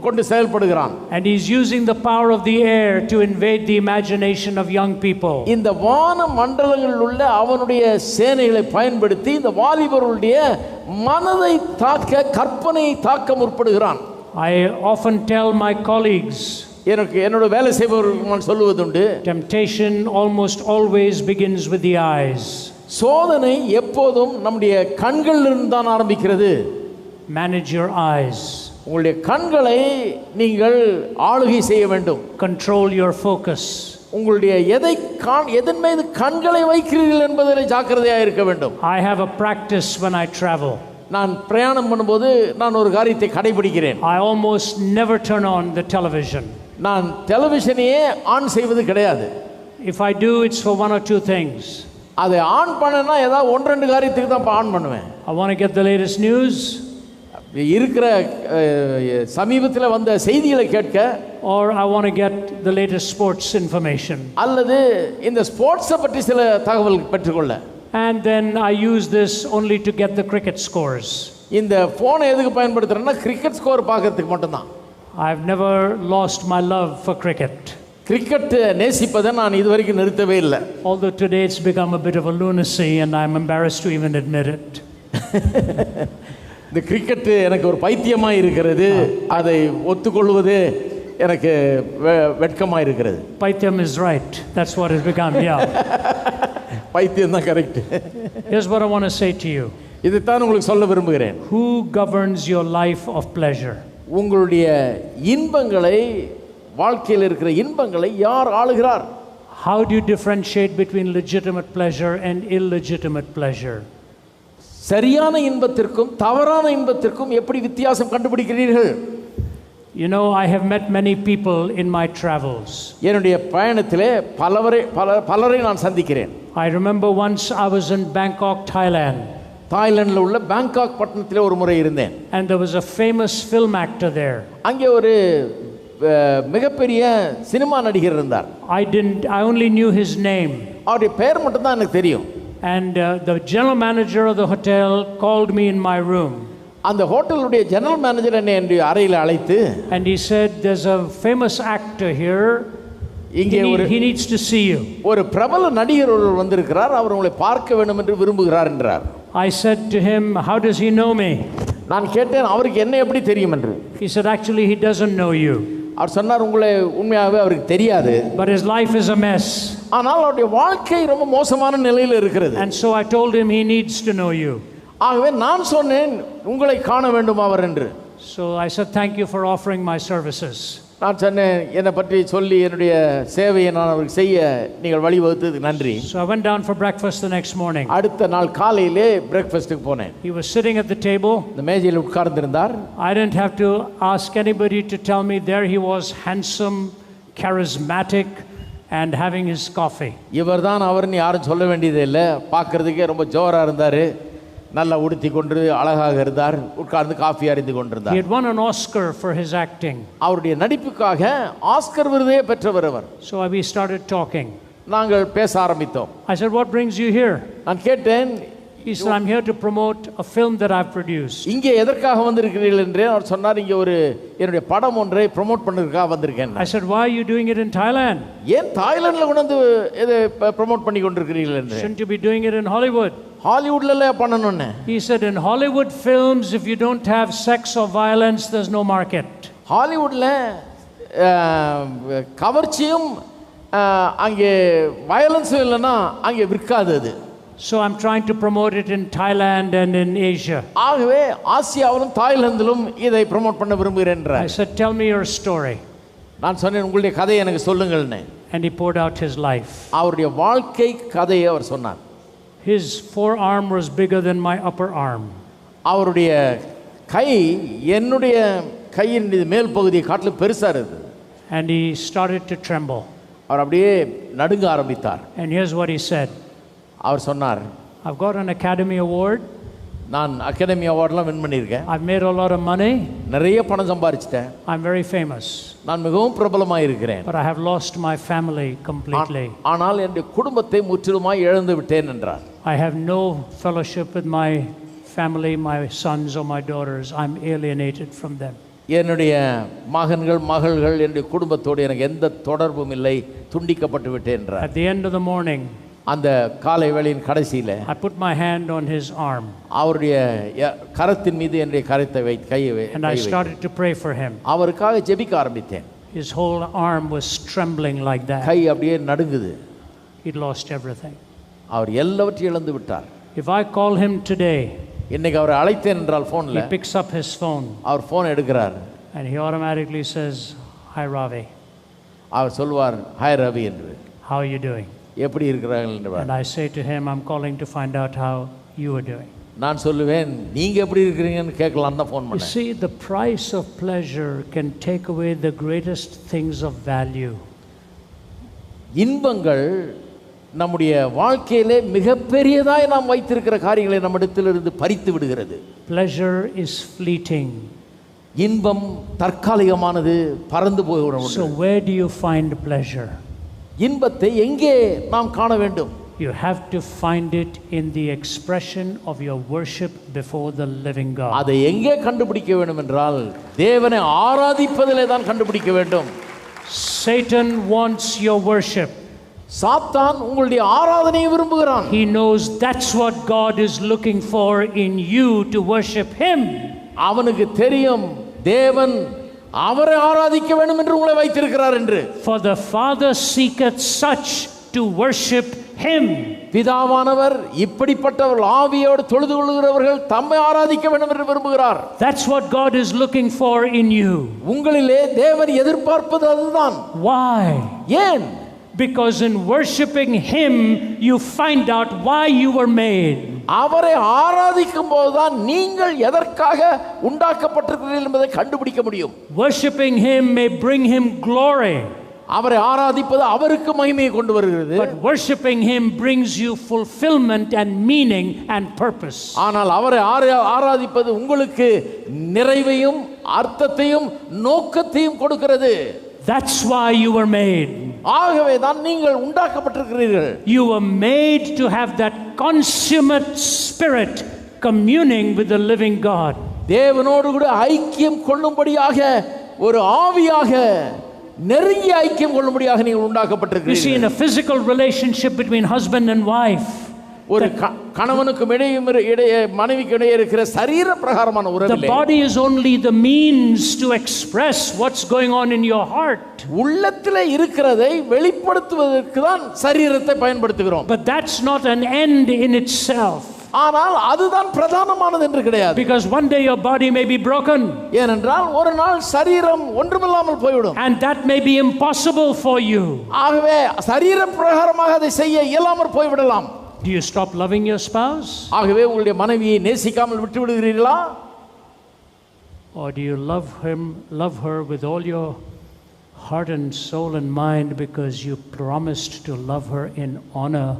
Speaker 1: கொண்டு செயல்படுகிறான்.
Speaker 2: And he's using the power of the air to invade the imagination of young people.
Speaker 1: இந்த வான மண்டலங்களில் உள்ள அவனுடைய சேனைகளை பயன்படுத்தி இந்த வாலிபர்களுடைய மனதை தாக்க, கற்பனையை தாக்க முற்படுகிறான்.
Speaker 2: I often tell my colleagues,
Speaker 1: என்னோட வேலை செய்பவர்களுக்கு நான் சொல்லுவதுண்டு,
Speaker 2: temptation almost always begins with the eyes.
Speaker 1: சோதனை எப்போதும் நம்முடைய கண்களிலிருந்து தான் ஆரம்பிக்கிறது.
Speaker 2: Manage your eyes.
Speaker 1: உங்களுடைய கண்களை நீங்கள் ஆளுகை செய்ய வேண்டும்.
Speaker 2: Control your focus.
Speaker 1: உங்களுடைய எதன் மீது கண்களை வைக்கிறீர்கள் என்பதில் ஜாக்கிரதையாக இருக்க வேண்டும்.
Speaker 2: I have a practice when I travel.
Speaker 1: நான் பிரயாணம் பண்ணும்போது நான் ஒரு காரியத்தை கடைபிடிக்கிறேன்.
Speaker 2: I almost never turn on the television.
Speaker 1: நான் டெலிவிஷனையே ஆன் செய்வது கிடையாது.
Speaker 2: If I do, it's for one or two things.
Speaker 1: அதை ஆன் பண்ணனா ஏதாவது ஒன்று ரெண்டு காரியத்துக்கு தான் ஆன் பண்ணுவேன்.
Speaker 2: I want to get the latest news.
Speaker 1: இருக்கிற சமீபத்தில் வந்த செய்திகளை கேட்க,
Speaker 2: or I want to get the latest sports information.
Speaker 1: அல்லது இந்த ஸ்போர்ட்ஸை பற்றி சில தகவல் பெற்றுக்கொள்ள.
Speaker 2: And then I use this only to get the cricket scores.
Speaker 1: இந்த போனை எதுக்கு பயன்படுத்துறேன்னா கிரிக்கெட் ஸ்கோர் பார்க்கிறதுக்கு மட்டும்தான்.
Speaker 2: I've never lost my love for cricket.
Speaker 1: Cricket நேசிப்பதை நான் இதுவரைக்கும் நிறுத்தவே இல்லை.
Speaker 2: Although today it's become a bit of a lunacy and I'm embarrassed to even admit it.
Speaker 1: இந்த கிரிக்கெட் எனக்கு ஒரு பைத்தியமாக இருக்கிறது, அதை ஒத்துக்கொள்வது எனக்கு வெட்கமாக இருக்கிறது.
Speaker 2: பைத்தியம் is right. That's what it's become. Yeah.
Speaker 1: பைத்தியம் தான் correct.
Speaker 2: Here's what I want to say to you.
Speaker 1: இதைத்தான் உங்களுக்கு சொல்ல விரும்புகிறேன்.
Speaker 2: Who governs your life of pleasure?
Speaker 1: உங்களுடைய இன்பங்களை, வாழ்க்கையில் இருக்கிற இன்பங்களை யார் ஆளுகிறார்?
Speaker 2: How do you differentiate between legitimate pleasure and illegitimate pleasure?
Speaker 1: சரியான இன்பத்திற்கும் தவறான இன்பத்திற்கும் எப்படி வித்தியாசம் கண்டுபிடிக்கிறீர்கள்?
Speaker 2: You know, I have met many people in my travels.
Speaker 1: என்னுடைய பயணத்திலே பலரை நான் சந்திக்கிறேன்.
Speaker 2: I remember once I was in Bangkok, Thailand.
Speaker 1: தாய்லாந்தில் உள்ள பேங்காக் பட்டணத்திலே ஒரு முறை இருந்தேன்.
Speaker 2: And there was a famous film actor there.
Speaker 1: அங்கே ஒரு மிகப்பெரிய சினிமா நடிகர் இருந்தார்.
Speaker 2: I only knew his name.
Speaker 1: அவருடைய பெயர் மட்டும் தான் எனக்கு தெரியும்.
Speaker 2: And the general manager of the hotel called me in my room.
Speaker 1: அந்த ஹோட்டலுடைய ஜெனரல் மேனேஜர் என்னை அறையில் அழைத்து,
Speaker 2: and he said, there's a famous actor here, he needs to see you.
Speaker 1: ஒரு பிரபல நடிகர் ஒருவர் வந்திருக்கிறார், அவர் உங்களை பார்க்க வேண்டும் என்று விரும்புகிறார் என்றார்.
Speaker 2: I said to him, how does he know me?
Speaker 1: நான் கேட்டேன், அவருக்கு என்ன எப்படி தெரியும் என்று.
Speaker 2: He said, actually he doesn't know you.
Speaker 1: அவர் சொன்னார், உங்களை உண்மையாகவே அவருக்கு தெரியாது,
Speaker 2: but his life is a mess.
Speaker 1: ஆனால் அவருடைய வாழ்க்கை ரொம்ப மோசமான நிலையில் இருக்கிறது.
Speaker 2: And so I told him he needs to know you.
Speaker 1: ஆகவே நான் சொன்னேன், உங்களை காண வேண்டும் அவர் என்று.
Speaker 2: So I said, thank you for offering my services.
Speaker 1: நான் சொன்னேன், என்னை பற்றி சொல்லி என்னுடைய சேவையை நான் அவருக்கு செய்ய நீங்கள் வழிவகுத்ததுக்கு நன்றி.
Speaker 2: So I went down for breakfast the next morning.
Speaker 1: அடுத்த நாள் காலையிலே பிரேக்ஃபாஸ்ட்டுக்கு போனேன்.
Speaker 2: He was sitting at the table.
Speaker 1: இந்த மேஜையில் உட்கார்ந்திருந்தார்.
Speaker 2: I didn't have to ask anybody to tell me. There he was, handsome, charismatic, and having his coffee.
Speaker 1: இவர்தான் அவர்னு யாரும் சொல்ல வேண்டியதே இல்லை. பார்க்கறதுக்கே ரொம்ப ஜோரா இருந்தார், நல்லா உடுத்தி கொண்டு அழகாக இருந்தார், உட்கார்ந்து காஃபி அருந்தி கொண்டிருந்தார்.
Speaker 2: He had won an Oscar for his acting.
Speaker 1: அவருடைய நடிப்புக்காக ஆஸ்கர் விருதை பெற்றவர் அவர்.
Speaker 2: So we started talking.
Speaker 1: நாங்கள் பேச ஆரம்பித்தோம்.
Speaker 2: I said, what brings you here?
Speaker 1: நான் கேட்டேன்.
Speaker 2: He said, I'm here to promote a film that I've produced.
Speaker 1: இங்கே எதற்காக வந்திருக்கிறீர்கள் என்று அவர் சொன்னார். இங்கே ஒரு என்னுடைய படம் ஒன்றை ப்ரோமோட் பண்ணுறதுக்காக வந்திருக்கேன்.
Speaker 2: I said, why are you doing it in Thailand?
Speaker 1: ஏன் தாய்லாந்தில் கொண்டு வந்து இதை ப்ரோமோட் பண்ணி கொண்டிருக்கிறீர்கள் என்று.
Speaker 2: Shouldn't you be doing it in Hollywood?
Speaker 1: ஹாலிவுட்ல பண்ணணும்னு.
Speaker 2: He said, in Hollywood films, if you don't have sex or violence, there's no market.
Speaker 1: ஹாலிவுட்ல கவர்ச்சியும் அங்கே வயலன்ஸும் இல்லைன்னா அங்கே விற்காது அது.
Speaker 2: So I'm trying to promote it in Thailand and in Asia.
Speaker 1: ஆகவே ஆசியாவிலும் தாய்லாந்திலும் இதை promote பண்ண விரும்புகிறேன்.
Speaker 2: I said, tell me your story.
Speaker 1: நான் சொன்னேன், உங்களுடைய கதையை எனக்கு சொல்லுங்கள்னு.
Speaker 2: And he poured out his life.
Speaker 1: அவருடைய வாழ்க்கை கதையை அவர் சொன்னார்.
Speaker 2: His forearm was bigger than my upper arm.
Speaker 1: அவருடைய கை என்னுடைய கையின் மேல் பகுதியை காட்டிலும் பெருசா இருந்தது.
Speaker 2: And he started to tremble.
Speaker 1: அவர் அப்படியே நடுங்க ஆரம்பித்தார்.
Speaker 2: And here's what he said.
Speaker 1: அவர் சொன்னார்,
Speaker 2: I've got an Academy Award.
Speaker 1: நான் அகாடமி அவார்ட்லாம் வின் பண்ணியிருக்கேன்.
Speaker 2: I've made a lot of money.
Speaker 1: நிறைய பணம் சம்பாதிச்சிட்டேன்.
Speaker 2: I'm very famous.
Speaker 1: நான் மிகவும் பிரபலமாக இருக்கிறேன்.
Speaker 2: But I have lost my family completely.
Speaker 1: ஆனால் என்னுடைய குடும்பத்தை முற்றிலுமாய் இழந்து விட்டேன் என்றார்.
Speaker 2: I have no fellowship with my family, my sons or my daughters. I'm alienated from them.
Speaker 1: என்னுடைய மகன்கள் மகள்கள் என்னுடைய குடும்பத்தோடு எனக்கு எந்த தொடர்பும் இல்லை, துண்டிக்கப்பட்டு விட்டேன் என்றார்.
Speaker 2: At the end of the morning,
Speaker 1: அந்த காலை வேளையின் கடைசியில
Speaker 2: I put my hand on his arm.
Speaker 1: அவருடைய கரத்தின் மீது என்னுடைய கரத்தை கையை
Speaker 2: and I started to pray for him.
Speaker 1: அவருக்காக ஜெபிக்க ஆரம்பித்தேன்.
Speaker 2: His whole arm was trembling like that.
Speaker 1: கை அப்படியே நடுங்குது.
Speaker 2: He'd lost everything.
Speaker 1: அவர் எல்லாவற்றையும் இழந்து விட்டார்.
Speaker 2: If I call him today,
Speaker 1: இன்னைக்கு அவரை அழைத்தேன் என்றால் போன்ல,
Speaker 2: he picks up his phone.
Speaker 1: Our phone எடுக்கிறார்.
Speaker 2: And he automatically says, hi Ravi.
Speaker 1: அவர் சொல்வார், hi Ravi என்று.
Speaker 2: How are you doing?
Speaker 1: எப்படி இருக்கிறார்கள் என்று.
Speaker 2: And I say to him, I'm calling to find out how you are doing.
Speaker 1: நான் சொல்லுவேன், நீங்க எப்படி இருக்கீங்கன்னு கேட்கலாம் தான் ஃபோன்
Speaker 2: You
Speaker 1: பண்ணேன்.
Speaker 2: see, the price of pleasure can take away the greatest things of value.
Speaker 1: இன்பங்கள் நம்முடைய வாழ்க்கையிலே மிகப்பெரியதாய் நாம் வைத்திருக்கிற காரியங்களை நம்மிடத்திலிருந்து பறித்து விடுகிறது.
Speaker 2: Pleasure is fleeting.
Speaker 1: இன்பம் தற்காலிகமானது, பறந்து போகிற ஒன்று.
Speaker 2: So where do you find pleasure?
Speaker 1: இன்பத்தை எங்கே நாம் காண வேண்டும்?
Speaker 2: You have to find it in the expression of your worship before the living God.
Speaker 1: அதை எங்கே கண்டுபிடிக்க வேண்டும் என்றால் தேவனை ஆராதிப்பதிலே தான் கண்டுபிடிக்க வேண்டும்.
Speaker 2: Satan wants your worship.
Speaker 1: சாத்தான் உங்களுடைய ஆராதனையை விரும்புகிறான்.
Speaker 2: He knows that's what God is looking for in you to worship him.
Speaker 1: அவனுக்கு தெரியும் தேவன் அவரை ஆராதிக்க வேண்டும் என்று உங்களை வைத்திருக்கிறார் என்று.
Speaker 2: For the Father seeketh such to worship him.
Speaker 1: பிதாவானவர் இப்படிப்பட்டவர்கள் ஆவியோடு தொழுது கொள்கிறவர்கள் தம்மை ஆராதிக்க வேண்டும் என்று விரும்புகிறார்.
Speaker 2: That's what God is looking for in you.
Speaker 1: உங்களிலே தேவன் எதிர்பார்ப்பது அதுதான்.
Speaker 2: Why?
Speaker 1: ஏன்?
Speaker 2: Because in worshiping him you find out why you were made.
Speaker 1: அவரை ஆராதிக்கும் போதுதான் நீங்கள் எதற்காக உண்டாக்கப்பட்டிருக்கிறீர்கள் என்பதை கண்டுபிடிக்க முடியும்.
Speaker 2: Worshiping him may bring him glory.
Speaker 1: அவரை ஆராதிப்பது அவருக்கு மகிமையை கொண்டு வருகிறது.
Speaker 2: But worshiping him brings you fulfillment and meaning and purpose.
Speaker 1: ஆனால் அவரை ஆராதிப்பது உங்களுக்கு நிறைவையும் அர்த்தத்தையும் நோக்கத்தையும் கொடுக்கிறது.
Speaker 2: That's why you were made.
Speaker 1: ஆகவே தான் நீங்கள் உண்டாக்கப்பட்டிருக்கிறீர்கள்.
Speaker 2: You were made to have that consummate spirit communing with the living God.
Speaker 1: தேவனோடு கூட ஐக்கியம் கொள்ளும்படியாக ஒரு ஆவியாக நெருங்கிய ஐக்கியம் கொள்ளும்படியாக நீங்கள் உண்டாக்கப்பட்டிருக்கிறீர்கள்.
Speaker 2: You see, in a physical relationship between husband and wife,
Speaker 1: ஒரு கணவனுக்கும் இடையே மனைவிக்கு இடையே இருக்கிற சரீர பிரகாரமான உறவு,
Speaker 2: the body is only the means to express what's going on in your heart.
Speaker 1: உள்ளத்திலே இருக்கிறதை வெளிப்படுத்துவதற்கு தான் சரீரத்தை பயன்படுத்துகிறோம்.
Speaker 2: But that's not an end in itself.
Speaker 1: ஆனால் அதுதான் பிரதானமானது என்று கிடையாது.
Speaker 2: Because one day your body may be broken.
Speaker 1: ஏனென்றால் ஒரு நாள் சரீரம் ஒன்றுமில்லாமல் போய்விடும்.
Speaker 2: And that may be impossible for you.
Speaker 1: ஆகவே சரீர பிரகாரமாக அதை செய்ய இயலாமற் போய்விடலாம்.
Speaker 2: Do you stop loving your spouse?
Speaker 1: ஆகவே உங்களுடைய மனைவியை நேசிக்காமல் விட்டு விடுகிறீர்களா?
Speaker 2: Or do you love her with all your heart and soul and mind because you promised to love her in honor,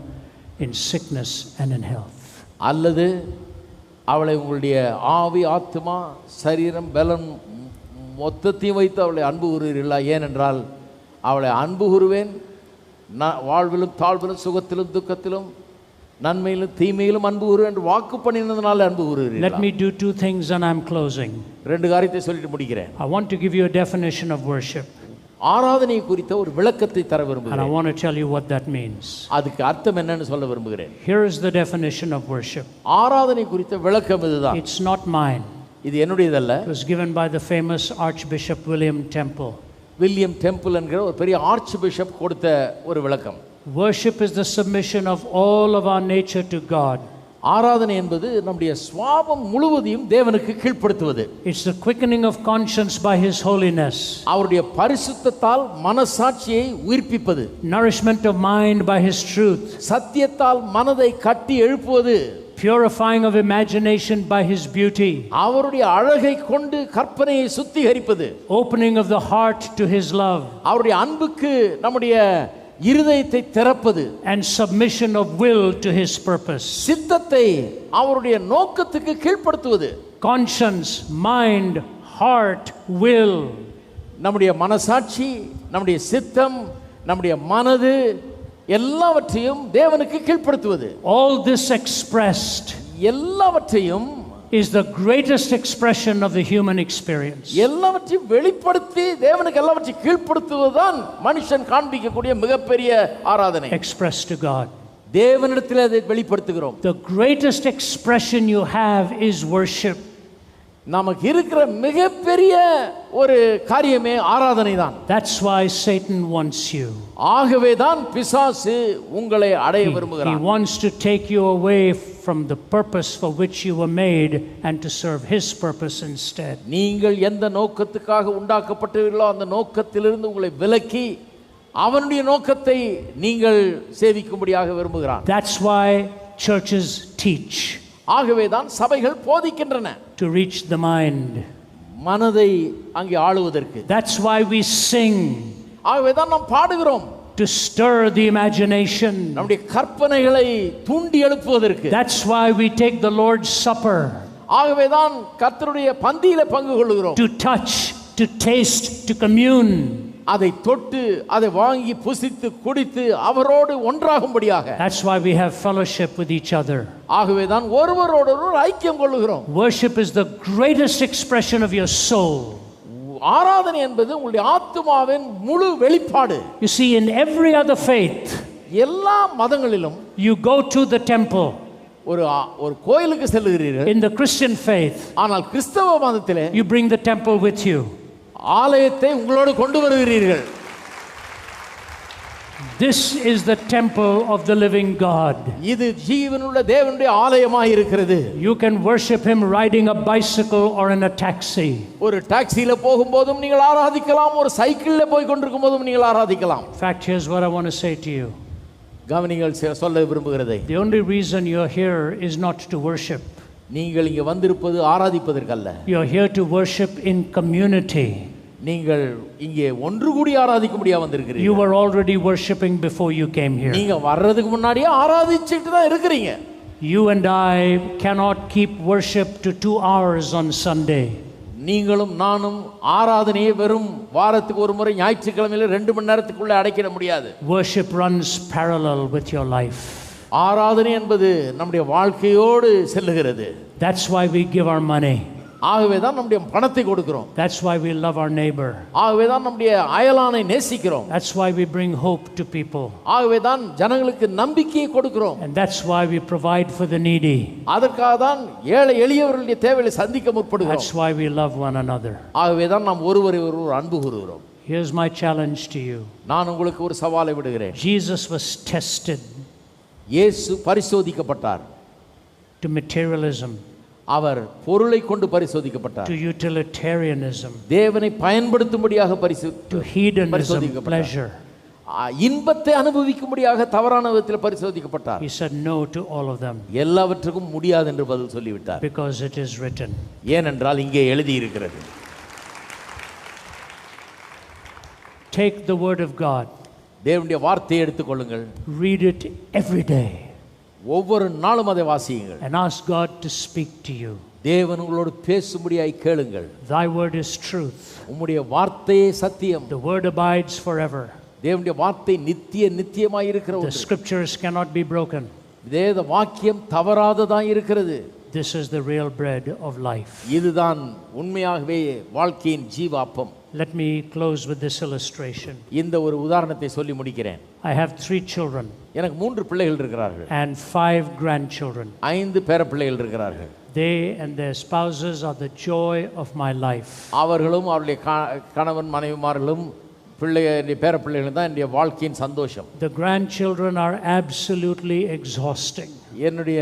Speaker 2: in sickness and in health?
Speaker 1: அல்லது அவளை உங்களுடைய ஆவி, ஆத்மா, சரீரம், பலம் மொத்தத்தையும் வைத்து அவளை அன்பு கூறுகிறீர்களா? ஏனென்றால் அவளை அன்பு கூறுவேன், வாழ்விலும் தாழ்விலும் சுகத்திலும் துக்கத்திலும் நன்மையிலும் தீமையிலும் அன்பு கூறு என்று வாக்கு பண்ணினதுனால அன்பு கூறுகிறீர்கள்.
Speaker 2: Let me do two things and I'm closing.
Speaker 1: ரெண்டு காரியத்தை சொல்லிட்டு முடிக்கிறேன்.
Speaker 2: I want to give you a definition of worship.
Speaker 1: ஆராதனை குறித்த ஒரு விளக்கத்தை தர விரும்புகிறேன்.
Speaker 2: And I want to tell you what that means.
Speaker 1: அதுக்கு அர்த்தம் என்னன்னு சொல்ல விரும்புகிறேன்.
Speaker 2: Here is the definition of worship.
Speaker 1: ஆராதனை குறித்த விளக்கம் இதுதான்.
Speaker 2: It's not mine.
Speaker 1: இது என்னுடையதல்ல.
Speaker 2: It was given by the famous Archbishop William Temple.
Speaker 1: William temple என்கிற ஒரு பெரிய ஆர்ச் பிஷப் கொடுத்த ஒரு விளக்கம்.
Speaker 2: Worship is the submission of all of our nature to God.
Speaker 1: ஆராதனை என்பது நம்முடைய சுவாபம் முழுவதையும் தேவனுக்கு கீழ்ப்படுத்துவது.
Speaker 2: It's the quickening of conscience by his holiness.
Speaker 1: அவருடைய பரிசுத்தத்தால் மனசாட்சியை உயிர்ப்பிப்பது.
Speaker 2: Nourishment of mind by his truth.
Speaker 1: சத்தியத்தால் மனதை கட்டி எழுப்புவது.
Speaker 2: Purifying of imagination by his beauty.
Speaker 1: அவருடைய அழகை கொண்டு கற்பனையை சுத்திகரிப்பது.
Speaker 2: Opening of the heart to his love.
Speaker 1: அவருடைய அன்புக்கு நம்முடைய இருதயத்தை திறப்பது.
Speaker 2: And submission of will to his purpose.
Speaker 1: சித்தத்தை அவருடைய நோக்கத்துக்கு கீழ்ப்படுத்துவது.
Speaker 2: Conscience, mind, heart, will.
Speaker 1: நம்முடைய மனசாட்சி, நம்முடைய சித்தம், நம்முடைய மனது எல்லாவற்றையும் தேவனுக்கு கீழ்ப்படுத்துவது.
Speaker 2: All this expressed
Speaker 1: எல்லாவற்றையும்
Speaker 2: is the greatest expression of the human experience.
Speaker 1: எல்லாவற்றையும் வெளிப்படுத்தி தேவனுக்கு எல்லாவற்றையும் கீழ்ப்படுத்துவதுதான் மனுஷன் காண்பிக்கக்கூடிய மிகப்பெரிய ஆராதனை.
Speaker 2: Expressed to God.
Speaker 1: தேவனிடத்தில் அதை வெளிப்படுத்துகிறோம்.
Speaker 2: The greatest expression you have is worship.
Speaker 1: நமக்கு இருக்கிற மிகப்பெரிய ஒரு காரியமே ஆராதனை தான்.
Speaker 2: That's why Satan wants you.
Speaker 1: ஆகவே தான் பிசாசு உங்களை அடைய விரும்புகிறான்.
Speaker 2: He wants to take you away from the purpose for which you were made and to serve his purpose instead.
Speaker 1: நீங்கள் எந்த நோக்கத்துக்காக உண்டாக்கப்பட்டீர்களோ அந்த நோக்கத்திலிருந்து உங்களை விலக்கி அவனுடைய நோக்கத்தை நீங்கள் சேவிக்கும்படியாக விரும்புகிறான்.
Speaker 2: That's why churches teach.
Speaker 1: ஆகவே தான் சபைகள் போதிக்கின்றன.
Speaker 2: To reach the mind.
Speaker 1: மனதை அங்கே ஆளுவதற்கு.
Speaker 2: That's why we sing.
Speaker 1: ஆகவே தான் நாம் பாடுகிறோம்.
Speaker 2: To stir the imagination.
Speaker 1: நம்முடைய கற்பனைகளை தூண்டி எழுப்புவதற்கு.
Speaker 2: That's why we take the Lord's Supper.
Speaker 1: ஆகவே தான் கர்த்தருடைய பந்தியிலே பங்கு கொள்கிறோம்.
Speaker 2: To touch, to taste, to commune.
Speaker 1: அதை தொட்டு அதை வாங்கி புசித்து குடித்து அவரோடு ஒன்றாகும்படியாக.
Speaker 2: That's why we have fellowship with each other.
Speaker 1: ஆகவே தான் ஒருவரோடொருவர் ஐக்கியம் கொள்கிறோம்.
Speaker 2: Worship is the greatest expression of your soul.
Speaker 1: ஆராதனை என்பது உங்களுடைய ஆத்துமாவின் முழு வெளிப்பாடு.
Speaker 2: You see, in every other faith,
Speaker 1: எல்லா மதங்களிலும்
Speaker 2: you go to the temple.
Speaker 1: ஒரு கோயிலுக்கு செல்லுகிறீர்கள்.
Speaker 2: In the Christian faith,
Speaker 1: ஆனால் கிறிஸ்தவ மதத்திலே
Speaker 2: you bring the temple with you.
Speaker 1: ஆலயத்தை உங்களோடு கொண்டு வருகிறீர்கள்.
Speaker 2: This is the temple of the living God.
Speaker 1: இது ஜீவனுள்ள தேவனுடைய ஆலயமாய் இருக்கிறது.
Speaker 2: You can worship him riding a bicycle or in a taxi.
Speaker 1: ஒரு டாக்ஸில போகும்போதும் நீங்கள் ஆராதிக்கலாம், ஒரு சைக்கிள்ல போய் கொண்டிருக்கும்போதும் நீங்கள் ஆராதிக்கலாம்.
Speaker 2: In fact, here's what I want to say to you.
Speaker 1: கவனிங்கள் சொல்ல விரும்புகிறதை.
Speaker 2: The only reason you're here is not to worship.
Speaker 1: நீங்கள் இங்கே வந்திருப்பது ஆராதிப்பதற்கல்ல.
Speaker 2: You're here to worship in community.
Speaker 1: நீங்கள் இங்கே ஒன்று கூடி ஆராதிக்கும்படியா வந்திருக்கிறீங்க.
Speaker 2: You were already worshiping before you came here.
Speaker 1: நீங்க வர்றதுக்கு முன்னாடியே ஆராதிச்சிட்டு தான் இருக்கீங்க.
Speaker 2: You and I cannot keep worship to 2 hours on Sunday.
Speaker 1: நீங்களும் நானும் ஆராதனையை வெறும் வாரத்துக்கு ஒரு முறை ஞாயிற்றுக்கிழமையில 2 மணி நேரத்துக்குள்ள அடைக்கிட முடியாது.
Speaker 2: Worship runs parallel with your life.
Speaker 1: ஆராதனை என்பது நம்முடைய வாழ்க்கையோடு செல்லுகிறது.
Speaker 2: That's why we give our money.
Speaker 1: ஆகவே தான் நம்முடைய பணத்தை கொடுக்கிறோம்.
Speaker 2: That's why we love our neighbor.
Speaker 1: ஆகவே தான் நம்முடைய அயலானை நேசிக்கிறோம்.
Speaker 2: That's why we bring hope to people.
Speaker 1: ஆகவே தான் ஜனங்களுக்கு நம்பிக்கையை கொடுக்கிறோம்.
Speaker 2: And that's why we provide for the needy.
Speaker 1: அதற்காக தான் ஏழை எளியவர்களுடைய தேவைகளை சந்திக்க முற்படுகிறோம்.
Speaker 2: That's why we love one another.
Speaker 1: ஆகவே தான் நாம் ஒருவரை ஒருவர் அன்பு கூறுகிறோம்.
Speaker 2: Here's my challenge to you.
Speaker 1: நான் உங்களுக்கு ஒரு சவாலை விடுகிறேன்.
Speaker 2: Jesus was tested
Speaker 1: இயேசு பரிசோதிக்கப்பட்டார்.
Speaker 2: to materialism,
Speaker 1: அவர் பொருளை கொண்டு பரிசோதிக்கப்பட்டார்.
Speaker 2: to utilitarianism,
Speaker 1: தேவனை பயன்படுத்தும்படியாக
Speaker 2: to hedonism, pleasure.
Speaker 1: இன்பத்தை அனுபவிக்கும்படியாக தவறான விதத்தில் பரிசோதிக்கப்பட்டார்.
Speaker 2: He said no to all of them.
Speaker 1: எல்லாவற்றுக்கும் முடியாது என்று பதில் சொல்லிவிட்டார்.
Speaker 2: Because it is written.
Speaker 1: ஏனென்றால் இங்கே எழுதி இருக்கிறது.
Speaker 2: Take the word of God.
Speaker 1: தேவனுடைய வார்த்தையை எடுத்துக்கொள்ளுங்கள்.
Speaker 2: Read it every day.
Speaker 1: ஒவ்வொரு நாளும் அதை வாசியுங்கள்.
Speaker 2: And ask God to speak to you.
Speaker 1: தேவன் உங்களோடு பேசும்படியாய் கேளுங்கள்.
Speaker 2: Thy word is truth.
Speaker 1: உம்முடைய வார்த்தையே சத்தியம்.
Speaker 2: The word abides forever.
Speaker 1: தேவனுடைய வார்த்தை நித்தியமாய் இருக்கிற ஒன்று.
Speaker 2: The scriptures cannot be broken.
Speaker 1: வேத வாக்கியம் தவறாததாய் இருக்கிறது.
Speaker 2: This is the real bread of life.
Speaker 1: இதுதான் உண்மையாகவே வாழ்க்கையின் ஜீவ அப்பம்.
Speaker 2: Let me close with this illustration.
Speaker 1: இந்த ஒரு உதாரணத்தை சொல்லி முடிக்கிறேன்.
Speaker 2: I have 3 children.
Speaker 1: எனக்கு 3 பிள்ளைகள் இருக்கிறார்கள்.
Speaker 2: And 5 grandchildren.
Speaker 1: 5 பேரப்பிள்ளைகள் இருக்கிறார்கள்.
Speaker 2: They and their spouses are the joy of my life.
Speaker 1: அவர்களும் அவருடைய கணவன் மனைவிமார்களும் பேரப்பிள்ளைகளும் தான் என்னுடைய வாழ்க்கையின் சந்தோஷம்.
Speaker 2: The grandchildren are absolutely exhausting.
Speaker 1: என்னுடைய